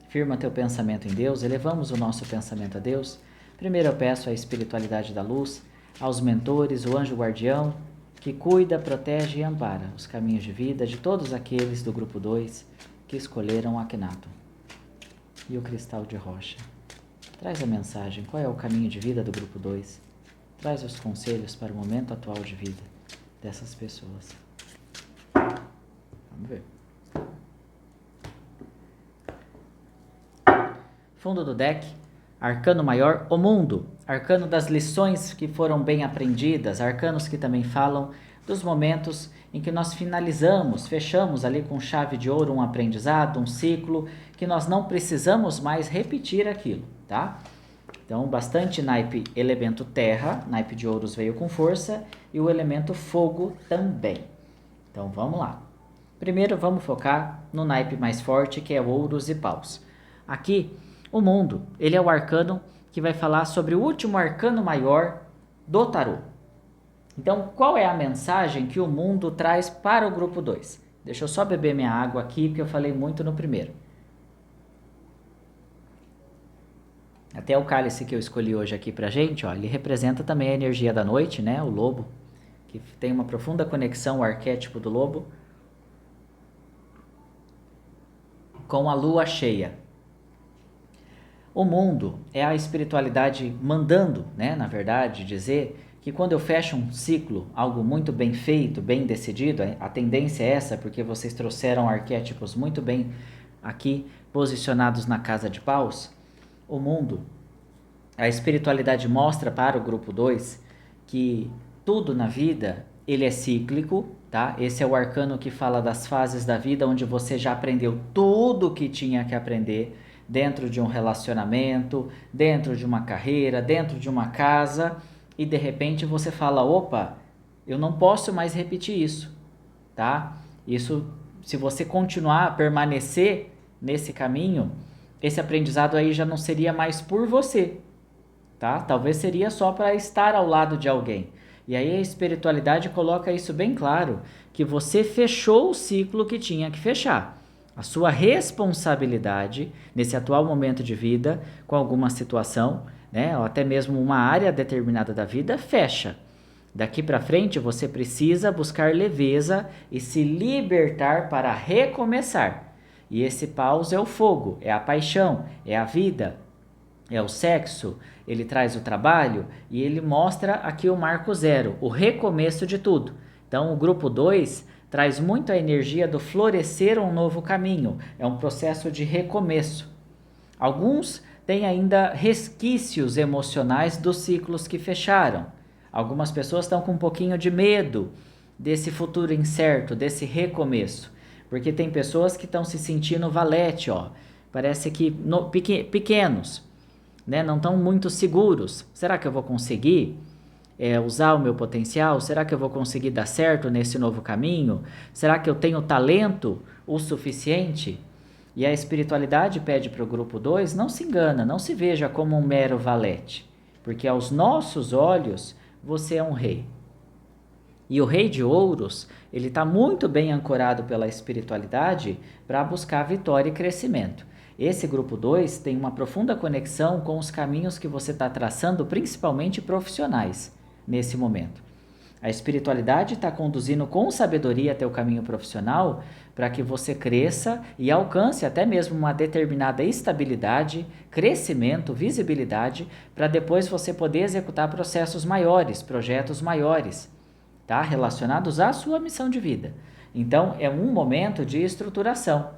Firma teu pensamento em Deus, elevamos o nosso pensamento a Deus. Primeiro eu peço à espiritualidade da luz, aos mentores, o anjo guardião, que cuida, protege e ampara os caminhos de vida de todos aqueles do grupo 2 que escolheram Akhenaton. E o cristal de rocha. Traz a mensagem, qual é o caminho de vida do grupo 2? Traz os conselhos para o momento atual de vida dessas pessoas. Vamos ver. Fundo do deck. Arcano maior, o mundo, arcano das lições que foram bem aprendidas, arcanos que também falam dos momentos em que nós finalizamos, fechamos ali com chave de ouro um aprendizado, um ciclo, que nós não precisamos mais repetir aquilo, tá? Então, bastante naipe elemento terra, naipe de ouros veio com força, e o elemento fogo também. Então, vamos lá. Primeiro, vamos focar no naipe mais forte, que é ouros e paus. Aqui, o mundo, ele é o arcano que vai falar sobre o último arcano maior do tarô. Então, qual é a mensagem que o mundo traz para o grupo 2? Deixa eu só beber minha água aqui, porque eu falei muito no primeiro. Até o cálice que eu escolhi hoje aqui pra gente, ó, ele representa também a energia da noite, né? O lobo, que tem uma profunda conexão, o arquétipo do lobo, com a lua cheia. O mundo é a espiritualidade mandando, né, na verdade, dizer que quando eu fecho um ciclo, algo muito bem feito, bem decidido, a tendência é essa, porque vocês trouxeram arquétipos muito bem aqui posicionados na casa de paus, o mundo, a espiritualidade mostra para o grupo 2 que tudo na vida, ele é cíclico, tá? Esse é o arcano que fala das fases da vida, onde você já aprendeu tudo o que tinha que aprender, dentro de um relacionamento, dentro de uma carreira, dentro de uma casa, e de repente você fala, opa, eu não posso mais repetir isso, tá? Isso, se você continuar a permanecer nesse caminho, esse aprendizado aí já não seria mais por você, tá? Talvez seria só para estar ao lado de alguém. E aí a espiritualidade coloca isso bem claro, que você fechou o ciclo que tinha que fechar. A sua responsabilidade nesse atual momento de vida, com alguma situação, né, ou até mesmo uma área determinada da vida, fecha. Daqui para frente você precisa buscar leveza e se libertar para recomeçar. E esse paus é o fogo, é a paixão, é a vida, é o sexo, ele traz o trabalho e ele mostra aqui o marco zero, o recomeço de tudo. Então o grupo 2 traz muito a energia do florescer um novo caminho, é um processo de recomeço. Alguns têm ainda resquícios emocionais dos ciclos que fecharam. Algumas pessoas estão com um pouquinho de medo desse futuro incerto, desse recomeço. Porque tem pessoas que estão se sentindo valete, ó. Parece que pequenos, né? Não estão muito seguros. Será que eu vou conseguir usar o meu potencial? Será que eu vou conseguir dar certo nesse novo caminho? Será que eu tenho talento o suficiente? E a espiritualidade pede para o grupo 2, não se engana, não se veja como um mero valete, porque aos nossos olhos você é um rei. E o rei de ouros, ele está muito bem ancorado pela espiritualidade para buscar vitória e crescimento. Esse grupo 2 tem uma profunda conexão com os caminhos que você está traçando, principalmente profissionais, nesse momento. A espiritualidade está conduzindo com sabedoria até o caminho profissional para que você cresça e alcance até mesmo uma determinada estabilidade, crescimento, visibilidade, para depois você poder executar processos maiores, projetos maiores, tá? Relacionados à sua missão de vida. Então, é um momento de estruturação,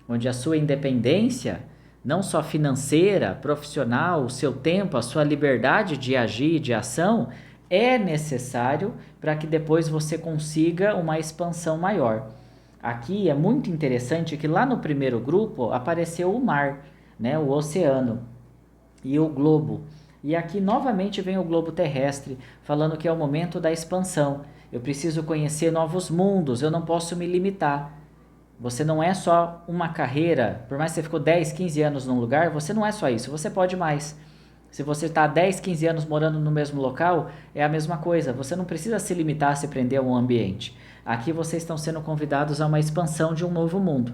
onde a sua independência, não só financeira, profissional, o seu tempo, a sua liberdade de agir, de ação, é necessário para que depois você consiga uma expansão maior. Aqui é muito interessante que lá no primeiro grupo apareceu o mar, né, o oceano e o globo. E aqui novamente vem o globo terrestre, falando que é o momento da expansão. Eu preciso conhecer novos mundos, eu não posso me limitar. Você não é só uma carreira, por mais que você ficou 10, 15 anos num lugar, você não é só isso, você pode mais. Se você está 10, 15 anos morando no mesmo local, é a mesma coisa. Você não precisa se limitar a se prender a um ambiente. Aqui vocês estão sendo convidados a uma expansão de um novo mundo,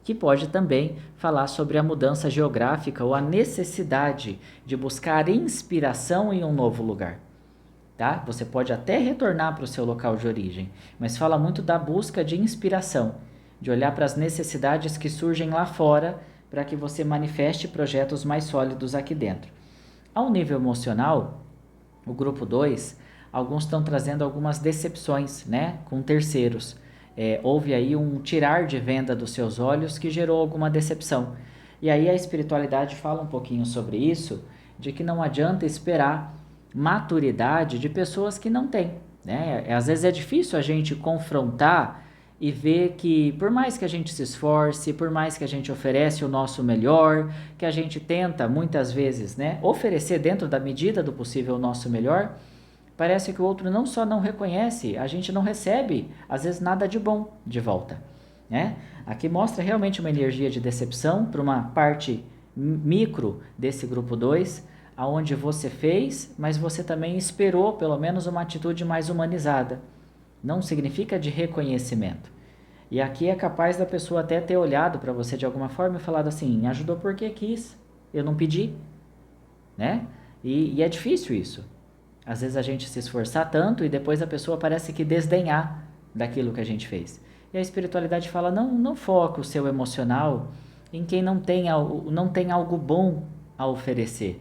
que pode também falar sobre a mudança geográfica ou a necessidade de buscar inspiração em um novo lugar. Tá? Você pode até retornar para o seu local de origem, mas fala muito da busca de inspiração, de olhar para as necessidades que surgem lá fora para que você manifeste projetos mais sólidos aqui dentro. Ao nível emocional, o grupo 2, alguns estão trazendo algumas decepções, né, com terceiros. Houve aí um tirar de venda dos seus olhos que gerou alguma decepção. E aí a espiritualidade fala um pouquinho sobre isso, de que não adianta esperar maturidade de pessoas que não têm, né? Às vezes é difícil a gente confrontar e ver que por mais que a gente se esforce, por mais que a gente oferece o nosso melhor, que a gente tenta muitas vezes, né, oferecer dentro da medida do possível o nosso melhor, parece que o outro não só não reconhece, a gente não recebe, às vezes, nada de bom de volta, né? Aqui mostra realmente uma energia de decepção para uma parte micro desse grupo 2, aonde você fez, mas você também esperou pelo menos uma atitude mais humanizada. Não significa de reconhecimento. E aqui é capaz da pessoa até ter olhado para você de alguma forma e falado assim, ajudou porque quis, eu não pedi, né? E é difícil isso. Às vezes a gente se esforçar tanto e depois a pessoa parece que desdenhar daquilo que a gente fez. E a espiritualidade fala, não foca o seu emocional em quem não tem algo bom a oferecer.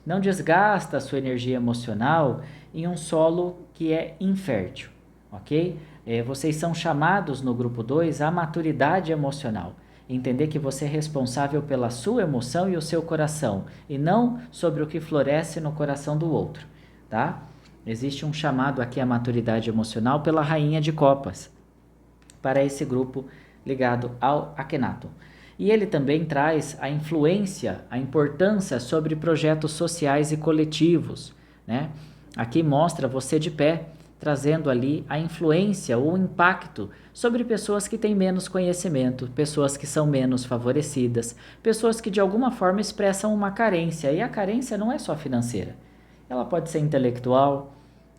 Não desgasta a sua energia emocional em um solo que é infértil. Ok? Vocês são chamados no grupo 2 à maturidade emocional. Entender que você é responsável pela sua emoção e o seu coração, e não sobre o que floresce no coração do outro. Tá? Existe um chamado aqui à maturidade emocional pela Rainha de Copas, para esse grupo ligado ao Akhenaton. E ele também traz a influência, a importância sobre projetos sociais e coletivos, né? Aqui mostra você de pé, trazendo ali a influência ou o impacto sobre pessoas que têm menos conhecimento, pessoas que são menos favorecidas, pessoas que de alguma forma expressam uma carência, e a carência não é só financeira. Ela pode ser intelectual,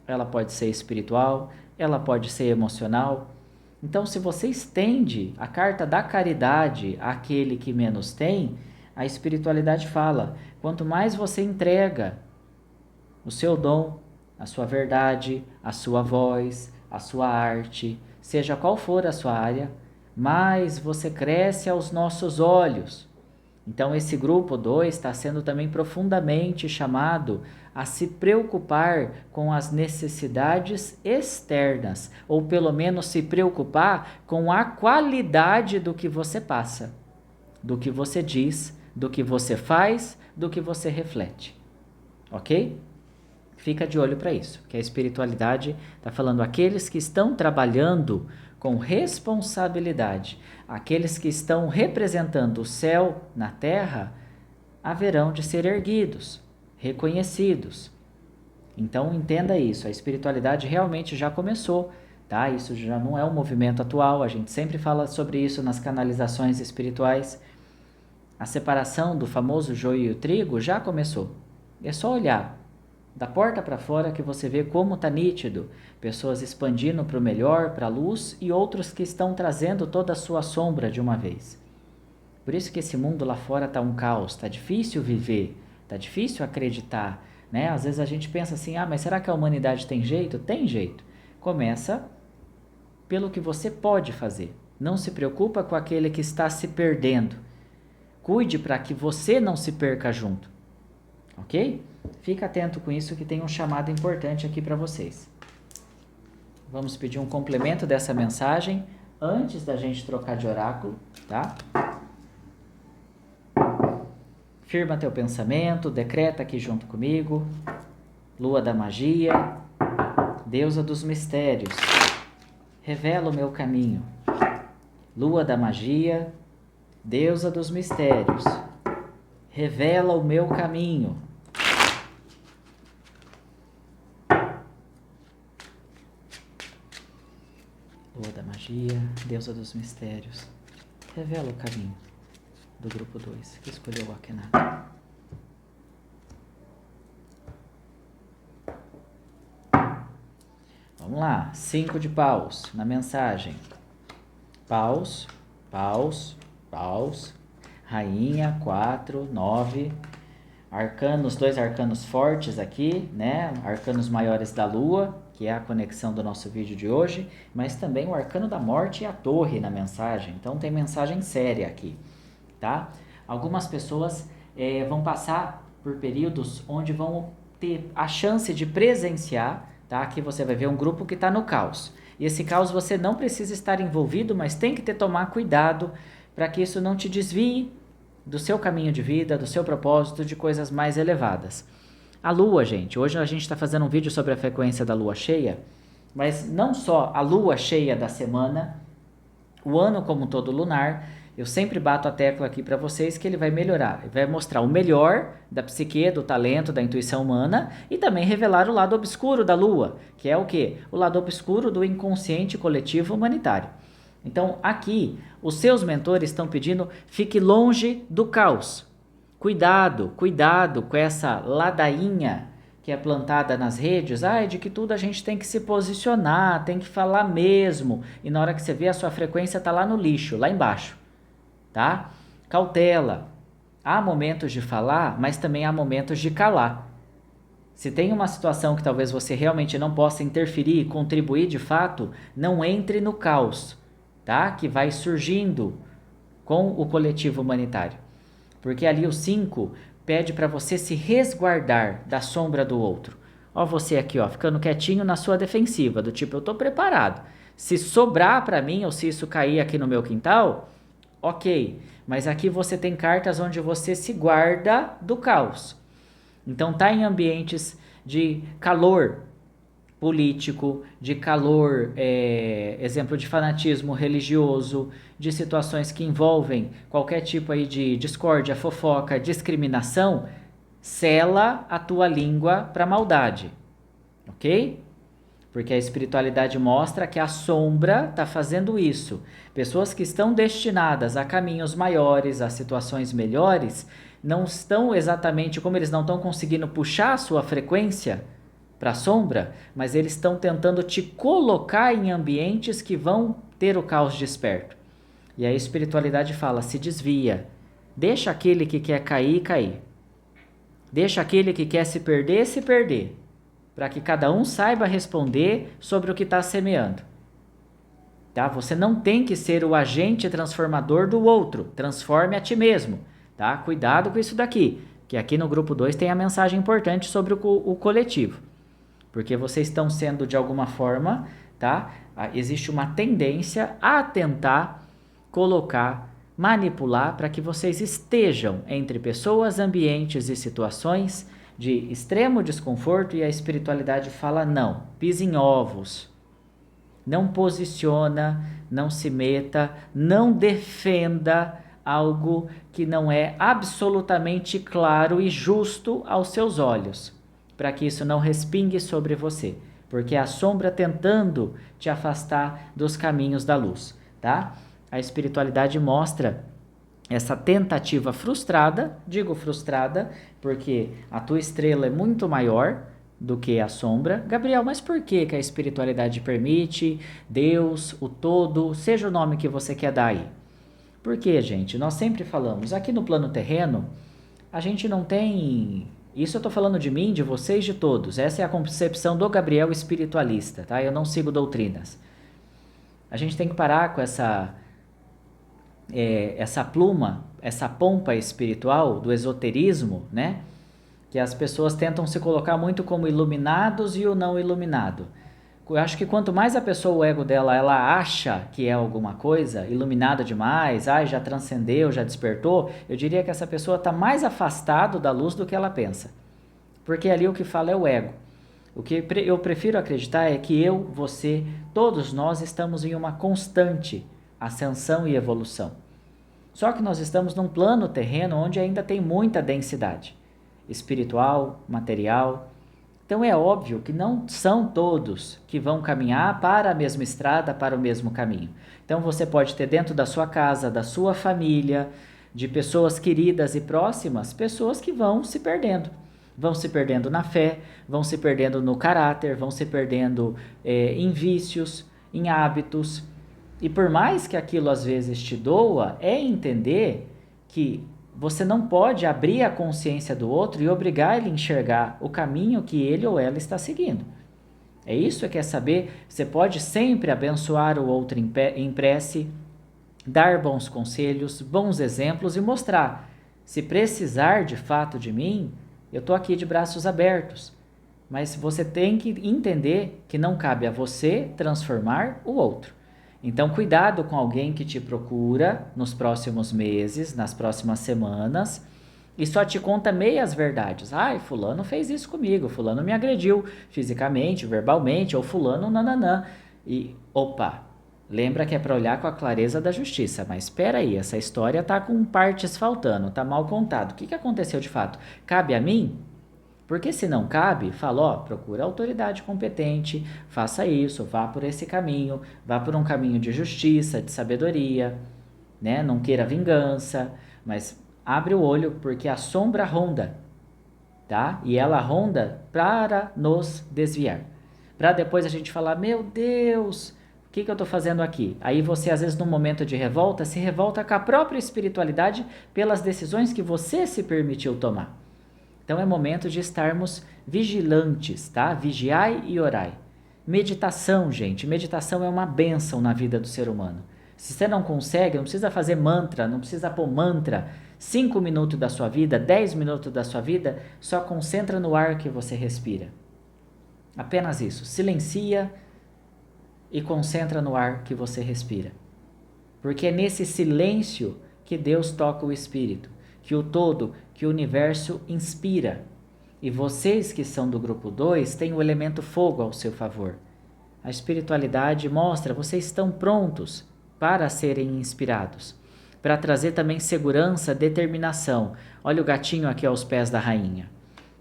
ela pode ser espiritual, ela pode ser emocional. Então, se você estende a carta da caridade àquele que menos tem, a espiritualidade fala, quanto mais você entrega o seu dom, a sua verdade, a sua voz, a sua arte, seja qual for a sua área, mais você cresce aos nossos olhos. Então, esse grupo 2 está sendo também profundamente chamado a se preocupar com as necessidades externas, ou pelo menos se preocupar com a qualidade do que você passa, do que você diz, do que você faz, do que você reflete. Ok? Fica de olho para isso, que a espiritualidade está falando aqueles que estão trabalhando com responsabilidade, aqueles que estão representando o céu na terra, haverão de ser erguidos, reconhecidos. Então entenda isso, a espiritualidade realmente já começou, tá? Isso já não é um movimento atual, a gente sempre fala sobre isso nas canalizações espirituais. A separação do famoso joio e o trigo já começou. É só olhar da porta para fora que você vê como está nítido. Pessoas expandindo para o melhor, para a luz, e outros que estão trazendo toda a sua sombra de uma vez. Por isso que esse mundo lá fora está um caos, está difícil viver, está difícil acreditar, né? Às vezes a gente pensa assim, mas será que a humanidade tem jeito? Tem jeito. Começa pelo que você pode fazer. Não se preocupa com aquele que está se perdendo. Cuide para que você não se perca junto. Ok? Fica atento com isso que tem um chamado importante aqui para vocês. Vamos pedir um complemento dessa mensagem antes da gente trocar de oráculo, tá? Firma teu pensamento, decreta aqui junto comigo. Lua da magia, deusa dos mistérios, revela o meu caminho. Lua da magia, deusa dos mistérios, revela o meu caminho. Lua da magia, deusa dos mistérios, revela o caminho do grupo 2, que escolheu o Akhenaten. Vamos lá, 5 de paus na mensagem. Paus, paus, paus, rainha, 4, 9, arcanos, 2 arcanos fortes aqui, né? Arcanos maiores da lua, que é a conexão do nosso vídeo de hoje, mas também o arcano da morte e a torre na mensagem. Então tem mensagem séria aqui, tá? Algumas pessoas vão passar por períodos onde vão ter a chance de presenciar, tá? Aqui você vai ver um grupo que está no caos. E esse caos você não precisa estar envolvido, mas tem que tomar cuidado para que isso não te desvie do seu caminho de vida, do seu propósito, de coisas mais elevadas. A lua, gente, hoje a gente está fazendo um vídeo sobre a frequência da lua cheia, mas não só a lua cheia da semana, o ano como um todo lunar, eu sempre bato a tecla aqui para vocês que ele vai melhorar, vai mostrar o melhor da psique, do talento, da intuição humana e também revelar o lado obscuro da lua, que é o quê? O lado obscuro do inconsciente coletivo humanitário. Então aqui, os seus mentores estão pedindo, fique longe do caos. Cuidado, cuidado com essa ladainha que é plantada nas redes, de que tudo a gente tem que se posicionar, tem que falar mesmo, e na hora que você vê a sua frequência está lá no lixo, lá embaixo, tá? Cautela, há momentos de falar, mas também há momentos de calar. Se tem uma situação que talvez você realmente não possa interferir e contribuir de fato, não entre no caos, tá? Que vai surgindo com o coletivo humanitário. Porque ali o 5 pede para você se resguardar da sombra do outro. Ó você aqui, ó, ficando quietinho na sua defensiva, do tipo, eu tô preparado. Se sobrar para mim ou se isso cair aqui no meu quintal, ok. Mas aqui você tem cartas onde você se guarda do caos. Então tá em ambientes de calor político, de calor, exemplo de fanatismo religioso, de situações que envolvem qualquer tipo aí de discórdia, fofoca, discriminação, sela a tua língua para maldade, ok? Porque a espiritualidade mostra que a sombra está fazendo isso. Pessoas que estão destinadas a caminhos maiores, a situações melhores, não estão exatamente, como eles não estão conseguindo puxar a sua frequência para a sombra, mas eles estão tentando te colocar em ambientes que vão ter o caos desperto. E a espiritualidade fala, se desvia, deixa aquele que quer cair, cair. Deixa aquele que quer se perder, para que cada um saiba responder sobre o que está semeando. Tá? Você não tem que ser o agente transformador do outro, transforme a ti mesmo. Tá? Cuidado com isso daqui, que aqui no grupo 2 tem a mensagem importante sobre o coletivo. Porque vocês estão sendo, de alguma forma, tá? Existe uma tendência a tentar colocar, manipular para que vocês estejam entre pessoas, ambientes e situações de extremo desconforto e a espiritualidade fala não, pise em ovos, não posiciona, não se meta, não defenda algo que não é absolutamente claro e justo aos seus olhos, para que isso não respingue sobre você, porque é a sombra tentando te afastar dos caminhos da luz, tá? A espiritualidade mostra essa tentativa frustrada, digo frustrada, porque a tua estrela é muito maior do que a sombra. Gabriel, mas por que que a espiritualidade permite, Deus, o todo, seja o nome que você quer dar aí? Porque, gente, nós sempre falamos, aqui no plano terreno, a gente não tem... Isso eu tô falando de mim, de vocês, de todos. Essa é a concepção do Gabriel espiritualista, tá? Eu não sigo doutrinas. A gente tem que parar com essa pluma, essa pompa espiritual do esoterismo, né? Que as pessoas tentam se colocar muito como iluminados e o não iluminado. Eu acho que quanto mais a pessoa, o ego dela, ela acha que é alguma coisa, iluminada demais, já transcendeu, já despertou, eu diria que essa pessoa está mais afastada da luz do que ela pensa. Porque ali o que fala é o ego. O que eu prefiro acreditar é que eu, você, todos nós estamos em uma constante ascensão e evolução. Só que nós estamos num plano terreno onde ainda tem muita densidade espiritual, material. Então é óbvio que não são todos que vão caminhar para a mesma estrada, para o mesmo caminho. Então você pode ter dentro da sua casa, da sua família, de pessoas queridas e próximas, pessoas que vão se perdendo. Vão se perdendo na fé, vão se perdendo no caráter, vão se perdendo em vícios, em hábitos. E por mais que aquilo às vezes te doa, é entender que você não pode abrir a consciência do outro e obrigar ele a enxergar o caminho que ele ou ela está seguindo. É isso que é saber. Você pode sempre abençoar o outro em prece, dar bons conselhos, bons exemplos e mostrar. Se precisar de fato de mim, eu estou aqui de braços abertos. Mas você tem que entender que não cabe a você transformar o outro. Então, cuidado com alguém que te procura nos próximos meses, nas próximas semanas, e só te conta meias verdades. Fulano fez isso comigo, fulano me agrediu fisicamente, verbalmente, ou fulano nananã. E, opa, lembra que é para olhar com a clareza da justiça, mas espera aí, essa história tá com partes faltando, tá mal contado. O que aconteceu de fato? Cabe a mim? Porque se não cabe, fala, procura a autoridade competente, faça isso, vá por esse caminho, vá por um caminho de justiça, de sabedoria, né? Não queira vingança, mas abre o olho porque a sombra ronda, tá? E ela ronda para nos desviar. Para depois a gente falar, meu Deus, o que eu estou fazendo aqui? Aí você, às vezes, num momento de revolta, se revolta com a própria espiritualidade pelas decisões que você se permitiu tomar. Então é momento de estarmos vigilantes, tá? Vigiai e orai. Meditação, gente. Meditação é uma bênção na vida do ser humano. Se você não consegue, não precisa fazer mantra, não precisa pôr mantra. 5 minutos da sua vida, 10 minutos da sua vida, só concentra no ar que você respira. Apenas isso. Silencia e concentra no ar que você respira. Porque é nesse silêncio que Deus toca o espírito, que o todo, que o universo inspira. E vocês que são do grupo 2 têm o elemento fogo ao seu favor. A espiritualidade mostra, vocês estão prontos para serem inspirados, para trazer também segurança, determinação. Olha o gatinho aqui aos pés da rainha.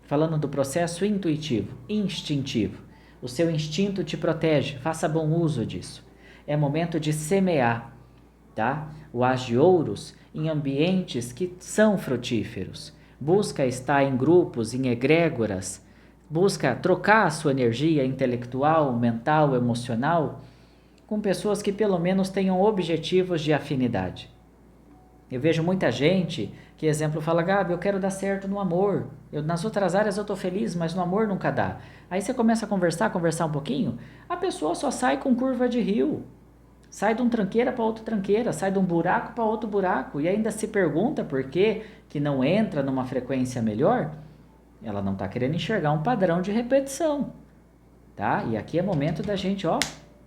Falando do processo intuitivo, instintivo. O seu instinto te protege, faça bom uso disso. É momento de semear, tá? O As de Ouros em ambientes que são frutíferos. Busca estar em grupos, em egrégoras, busca trocar a sua energia intelectual, mental, emocional com pessoas que pelo menos tenham objetivos de afinidade. Eu vejo muita gente que, exemplo, fala, Gabi, eu quero dar certo no amor. Nas outras áreas eu estou feliz, mas no amor nunca dá. Aí você começa a conversar um pouquinho, a pessoa só sai com curva de rio. Sai de uma tranqueira para outra tranqueira, sai de um buraco para outro buraco e ainda se pergunta por que não entra numa frequência melhor. Ela não está querendo enxergar um padrão de repetição, tá? E aqui é momento da gente,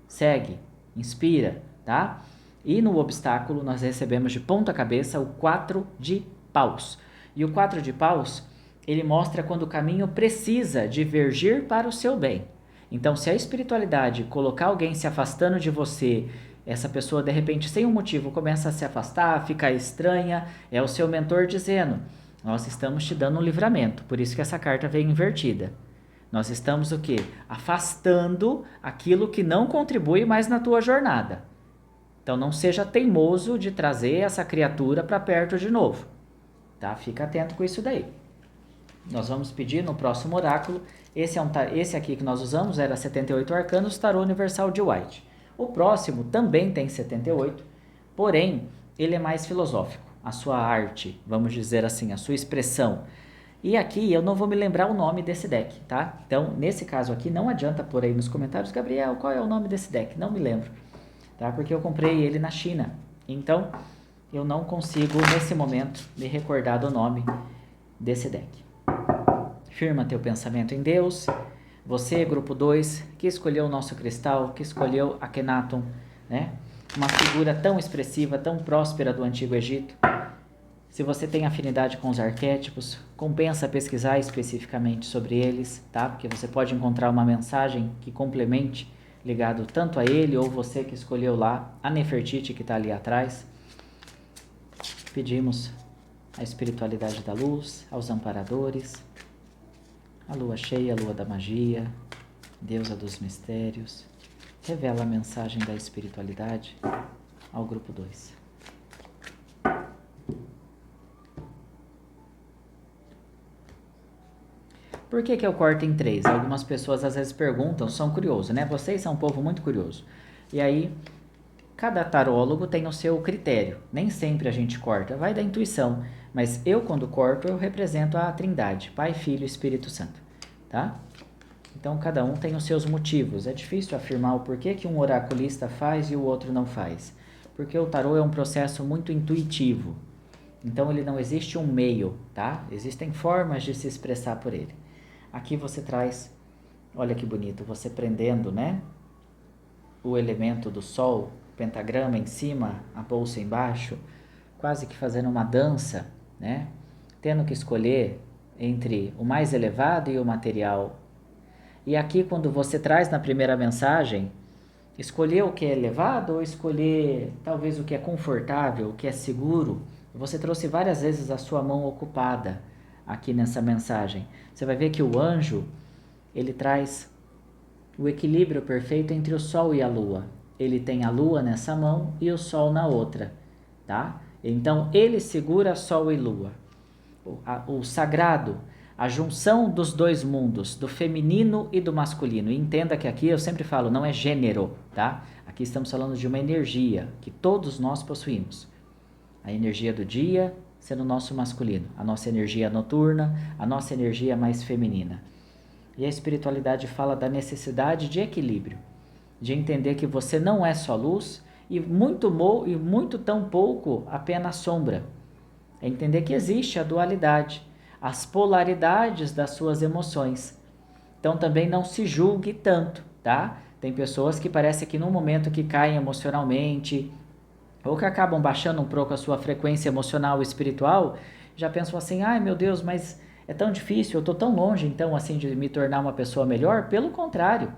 segue, inspira, tá? E no obstáculo nós recebemos de ponta cabeça o 4 de paus. E o 4 de paus ele mostra quando o caminho precisa divergir para o seu bem. Então, se a espiritualidade colocar alguém se afastando de você, essa pessoa de repente sem um motivo começa a se afastar, ficar estranha, é o seu mentor dizendo: nós estamos te dando um livramento. Por isso que essa carta veio invertida. Nós estamos o quê? Afastando aquilo que não contribui mais na tua jornada. Então não seja teimoso de trazer essa criatura para perto de novo. Tá? Fica atento com isso daí. Nós vamos pedir no próximo oráculo. Esse aqui que nós usamos era 78 arcanos, tarô universal de White. O próximo também tem 78, porém ele é mais filosófico. A sua arte, vamos dizer assim, a sua expressão. E aqui eu não vou me lembrar o nome desse deck, tá? Então, nesse caso aqui, não adianta pôr aí nos comentários: Gabriel, qual é o nome desse deck? Não me lembro, tá? Porque eu comprei ele na China. Então, eu não consigo, nesse momento, me recordar do nome desse deck. Firma teu pensamento em Deus. Você, grupo 2, que escolheu o nosso cristal, que escolheu Akhenaton, né? Uma figura tão expressiva, tão próspera do Antigo Egito. Se você tem afinidade com os arquétipos, compensa pesquisar especificamente sobre eles, tá? Porque você pode encontrar uma mensagem que complemente, ligado tanto a ele ou você que escolheu lá, a Nefertiti que está ali atrás. Pedimos a espiritualidade da luz, aos amparadores, a lua cheia, a lua da magia, deusa dos mistérios, revela a mensagem da espiritualidade ao grupo 2. Por que eu corto em 3? Algumas pessoas às vezes perguntam, são curiosos, né? Vocês são um povo muito curioso. E aí, cada tarólogo tem o seu critério. Nem sempre a gente corta, vai da intuição. Mas eu, quando corto, eu represento a Trindade, Pai, Filho e Espírito Santo, tá? Então, cada um tem os seus motivos. É difícil afirmar o porquê que um oraculista faz e o outro não faz. Porque o tarô é um processo muito intuitivo. Então, ele não existe um meio, tá? Existem formas de se expressar por ele. Aqui você traz, olha que bonito, você prendendo, né? O elemento do sol, pentagrama em cima, a bolsa embaixo, quase que fazendo uma dança, né? Tendo que escolher entre o mais elevado e o material. E aqui, quando você traz na primeira mensagem, escolher o que é elevado ou escolher talvez o que é confortável, o que é seguro, você trouxe várias vezes a sua mão ocupada aqui nessa mensagem. Você vai ver que o anjo, ele traz o equilíbrio perfeito entre o sol e a lua. Ele tem a lua nessa mão e o sol na outra, tá? Então, ele segura sol e lua. O sagrado, a junção dos dois mundos, do feminino e do masculino. E entenda que aqui eu sempre falo, não é gênero, tá? Aqui estamos falando de uma energia que todos nós possuímos. A energia do dia sendo o nosso masculino, a nossa energia noturna, a nossa energia mais feminina. E a espiritualidade fala da necessidade de equilíbrio, de entender que você não é só luz e muito tão pouco apenas sombra. É entender que existe a dualidade, as polaridades das suas emoções. Então também não se julgue tanto, tá? Tem pessoas que parece que no momento que caem emocionalmente, ou que acabam baixando um pouco a sua frequência emocional e espiritual, já pensam assim: ai meu Deus, mas é tão difícil, eu estou tão longe então assim de me tornar uma pessoa melhor. Pelo contrário,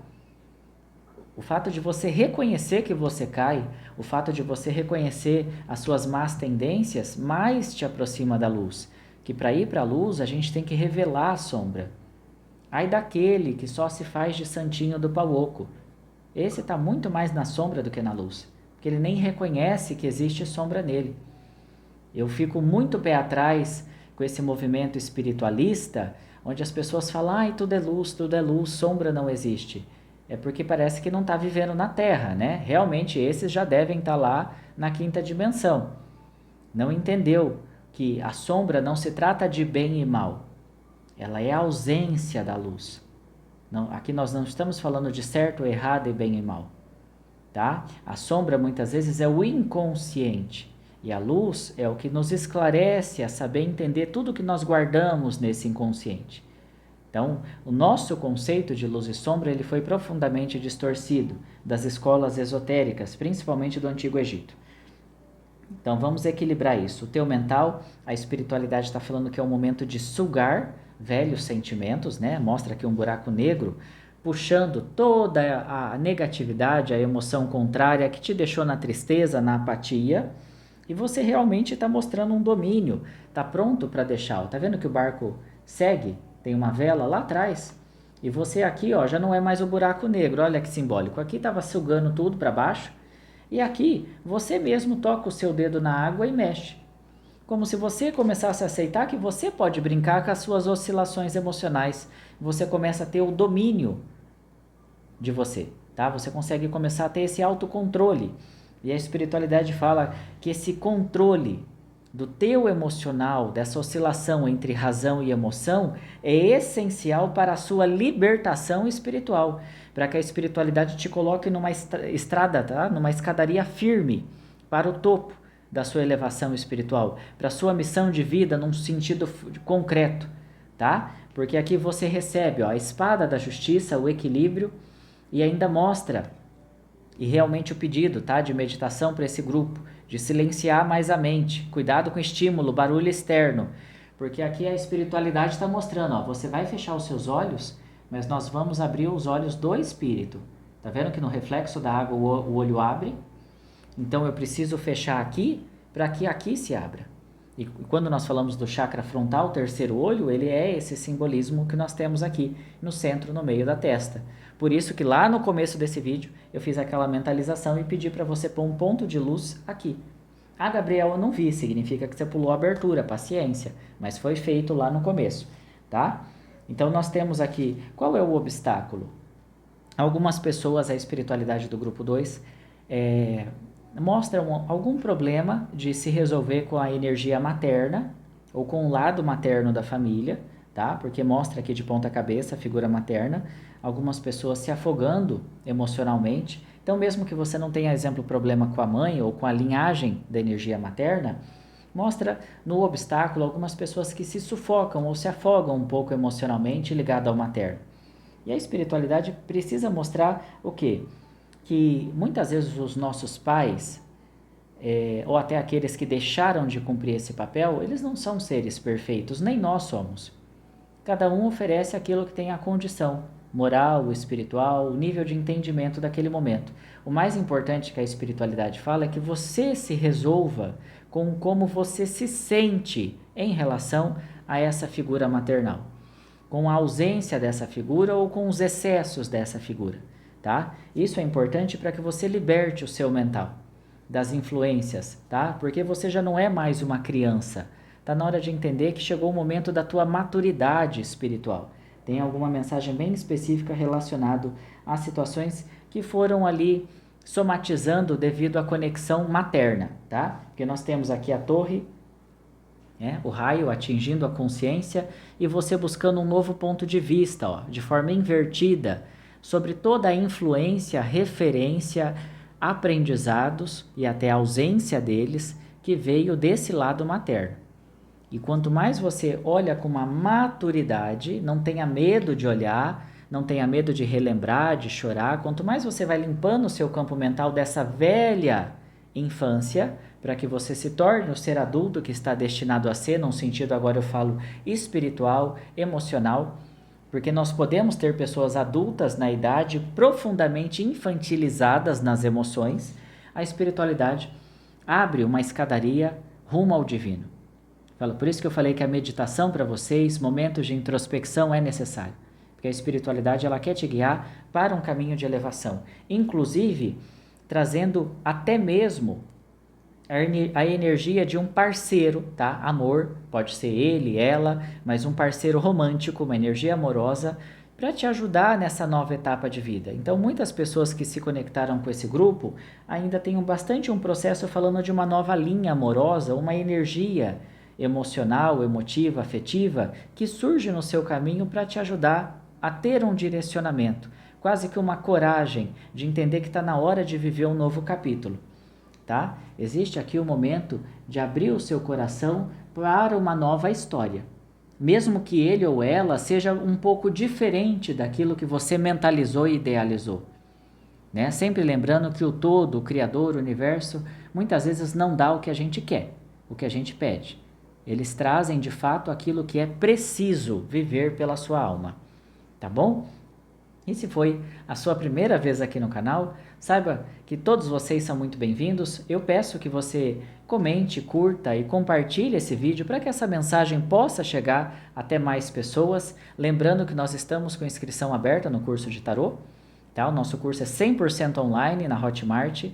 o fato de você reconhecer que você cai, o fato de você reconhecer as suas más tendências, mais te aproxima da luz. Que para ir para a luz a gente tem que revelar a sombra. Ai daquele que só se faz de santinho do pau oco. Esse está muito mais na sombra do que na luz, porque ele nem reconhece que existe sombra nele. Eu fico muito pé atrás com esse movimento espiritualista, onde as pessoas falam: ai, tudo é luz, sombra não existe. É porque parece que não está vivendo na Terra, né? Realmente esses já devem estar lá na quinta dimensão. Não entendeu que a sombra não se trata de bem e mal. Ela é a ausência da luz. Não, aqui nós não estamos falando de certo, errado e bem e mal. Tá? A sombra muitas vezes é o inconsciente. E a luz é o que nos esclarece a saber entender tudo que nós guardamos nesse inconsciente. Então, o nosso conceito de luz e sombra ele foi profundamente distorcido das escolas esotéricas, principalmente do Antigo Egito. Então, vamos equilibrar isso. O teu mental, a espiritualidade está falando que é o momento de sugar velhos sentimentos, né? Mostra aqui um buraco negro puxando toda a negatividade, a emoção contrária que te deixou na tristeza, na apatia, e você realmente está mostrando um domínio, está pronto para deixar. Tá vendo que o barco segue? Tem uma vela lá atrás. E você aqui, ó, já não é mais o buraco negro, olha que simbólico. Aqui estava sugando tudo para baixo, e aqui você mesmo toca o seu dedo na água e mexe. Como se você começasse a aceitar que você pode brincar com as suas oscilações emocionais. Você começa a ter o domínio de você, tá? Você consegue começar a ter esse autocontrole. E a espiritualidade fala que esse controle do teu emocional, dessa oscilação entre razão e emoção, é essencial para a sua libertação espiritual, para que a espiritualidade te coloque numa estrada, tá? Numa escadaria firme para o topo da sua elevação espiritual, para a sua missão de vida num sentido concreto, tá? Porque aqui você recebe, ó, a espada da justiça, o equilíbrio, e ainda mostra, e realmente o pedido, tá, de meditação para esse grupo, de silenciar mais a mente, cuidado com estímulo, barulho externo, porque aqui a espiritualidade está mostrando, ó, você vai fechar os seus olhos, mas nós vamos abrir os olhos do espírito. Tá vendo que no reflexo da água o olho abre? Então eu preciso fechar aqui para que aqui se abra. E quando nós falamos do chakra frontal, terceiro olho, ele é esse simbolismo que nós temos aqui no centro, no meio da testa. Por isso que lá no começo desse vídeo eu fiz aquela mentalização e pedi para você pôr um ponto de luz aqui. Ah, Gabriel, eu não vi, significa que você pulou a abertura, paciência, mas foi feito lá no começo, tá? Então nós temos aqui, qual é o obstáculo? Algumas pessoas, a espiritualidade do grupo 2, mostram algum problema de se resolver com a energia materna ou com o lado materno da família, tá? Porque mostra aqui de ponta cabeça a figura materna, algumas pessoas se afogando emocionalmente. Então, mesmo que você não tenha, exemplo, problema com a mãe ou com a linhagem da energia materna, mostra no obstáculo algumas pessoas que se sufocam ou se afogam um pouco emocionalmente ligado ao materno. E a espiritualidade precisa mostrar o quê? Que muitas vezes os nossos pais, ou até aqueles que deixaram de cumprir esse papel, eles não são seres perfeitos, nem nós somos. Cada um oferece aquilo que tem a condição moral, espiritual, o nível de entendimento daquele momento. O mais importante que a espiritualidade fala é que você se resolva com como você se sente em relação a essa figura maternal, com a ausência dessa figura ou com os excessos dessa figura, tá? Isso é importante para que você liberte o seu mental das influências, tá? Porque você já não é mais uma criança. Tá na hora de entender que chegou o momento da tua maturidade espiritual. Tem alguma mensagem bem específica relacionada a situações que foram ali somatizando devido à conexão materna, tá? Porque nós temos aqui a torre, o raio atingindo a consciência e você buscando um novo ponto de vista, ó, de forma invertida, sobre toda a influência, referência, aprendizados e até a ausência deles que veio desse lado materno. E quanto mais você olha com uma maturidade, não tenha medo de olhar, não tenha medo de relembrar, de chorar, quanto mais você vai limpando o seu campo mental dessa velha infância, para que você se torne o ser adulto que está destinado a ser, num sentido agora eu falo espiritual, emocional, porque nós podemos ter pessoas adultas na idade profundamente infantilizadas nas emoções. A espiritualidade abre uma escadaria rumo ao divino. Por isso que eu falei que a meditação para vocês, momentos de introspecção é necessário. Porque a espiritualidade ela quer te guiar para um caminho de elevação. Inclusive, trazendo até mesmo a energia de um parceiro, tá? Amor, pode ser ele, ela, mas um parceiro romântico, uma energia amorosa, para te ajudar nessa nova etapa de vida. Então, muitas pessoas que se conectaram com esse grupo ainda têm bastante um processo falando de uma nova linha amorosa, uma energia emocional, emotiva, afetiva, que surge no seu caminho para te ajudar a ter um direcionamento, quase que uma coragem de entender que está na hora de viver um novo capítulo, tá? Existe aqui o momento de abrir o seu coração para uma nova história, mesmo que ele ou ela seja um pouco diferente daquilo que você mentalizou e idealizou, né? Sempre lembrando que o todo, o Criador, o Universo, muitas vezes não dá o que a gente quer, o que a gente pede. Eles trazem de fato aquilo que é preciso viver pela sua alma, tá bom? E se foi a sua primeira vez aqui no canal, saiba que todos vocês são muito bem-vindos. Eu peço que você comente, curta e compartilhe esse vídeo para que essa mensagem possa chegar até mais pessoas. Lembrando que nós estamos com inscrição aberta no curso de tarô, tá? O nosso curso é 100% online na Hotmart,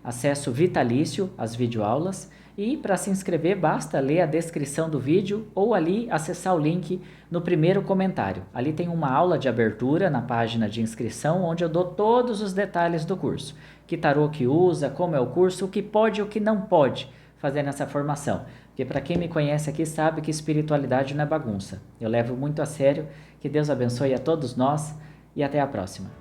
acesso vitalício às videoaulas. E para se inscrever, basta ler a descrição do vídeo ou ali acessar o link no primeiro comentário. Ali tem uma aula de abertura na página de inscrição, onde eu dou todos os detalhes do curso. Que tarô que usa, como é o curso, o que pode e o que não pode fazer nessa formação. Porque para quem me conhece aqui sabe que espiritualidade não é bagunça. Eu levo muito a sério. Que Deus abençoe a todos nós e até a próxima.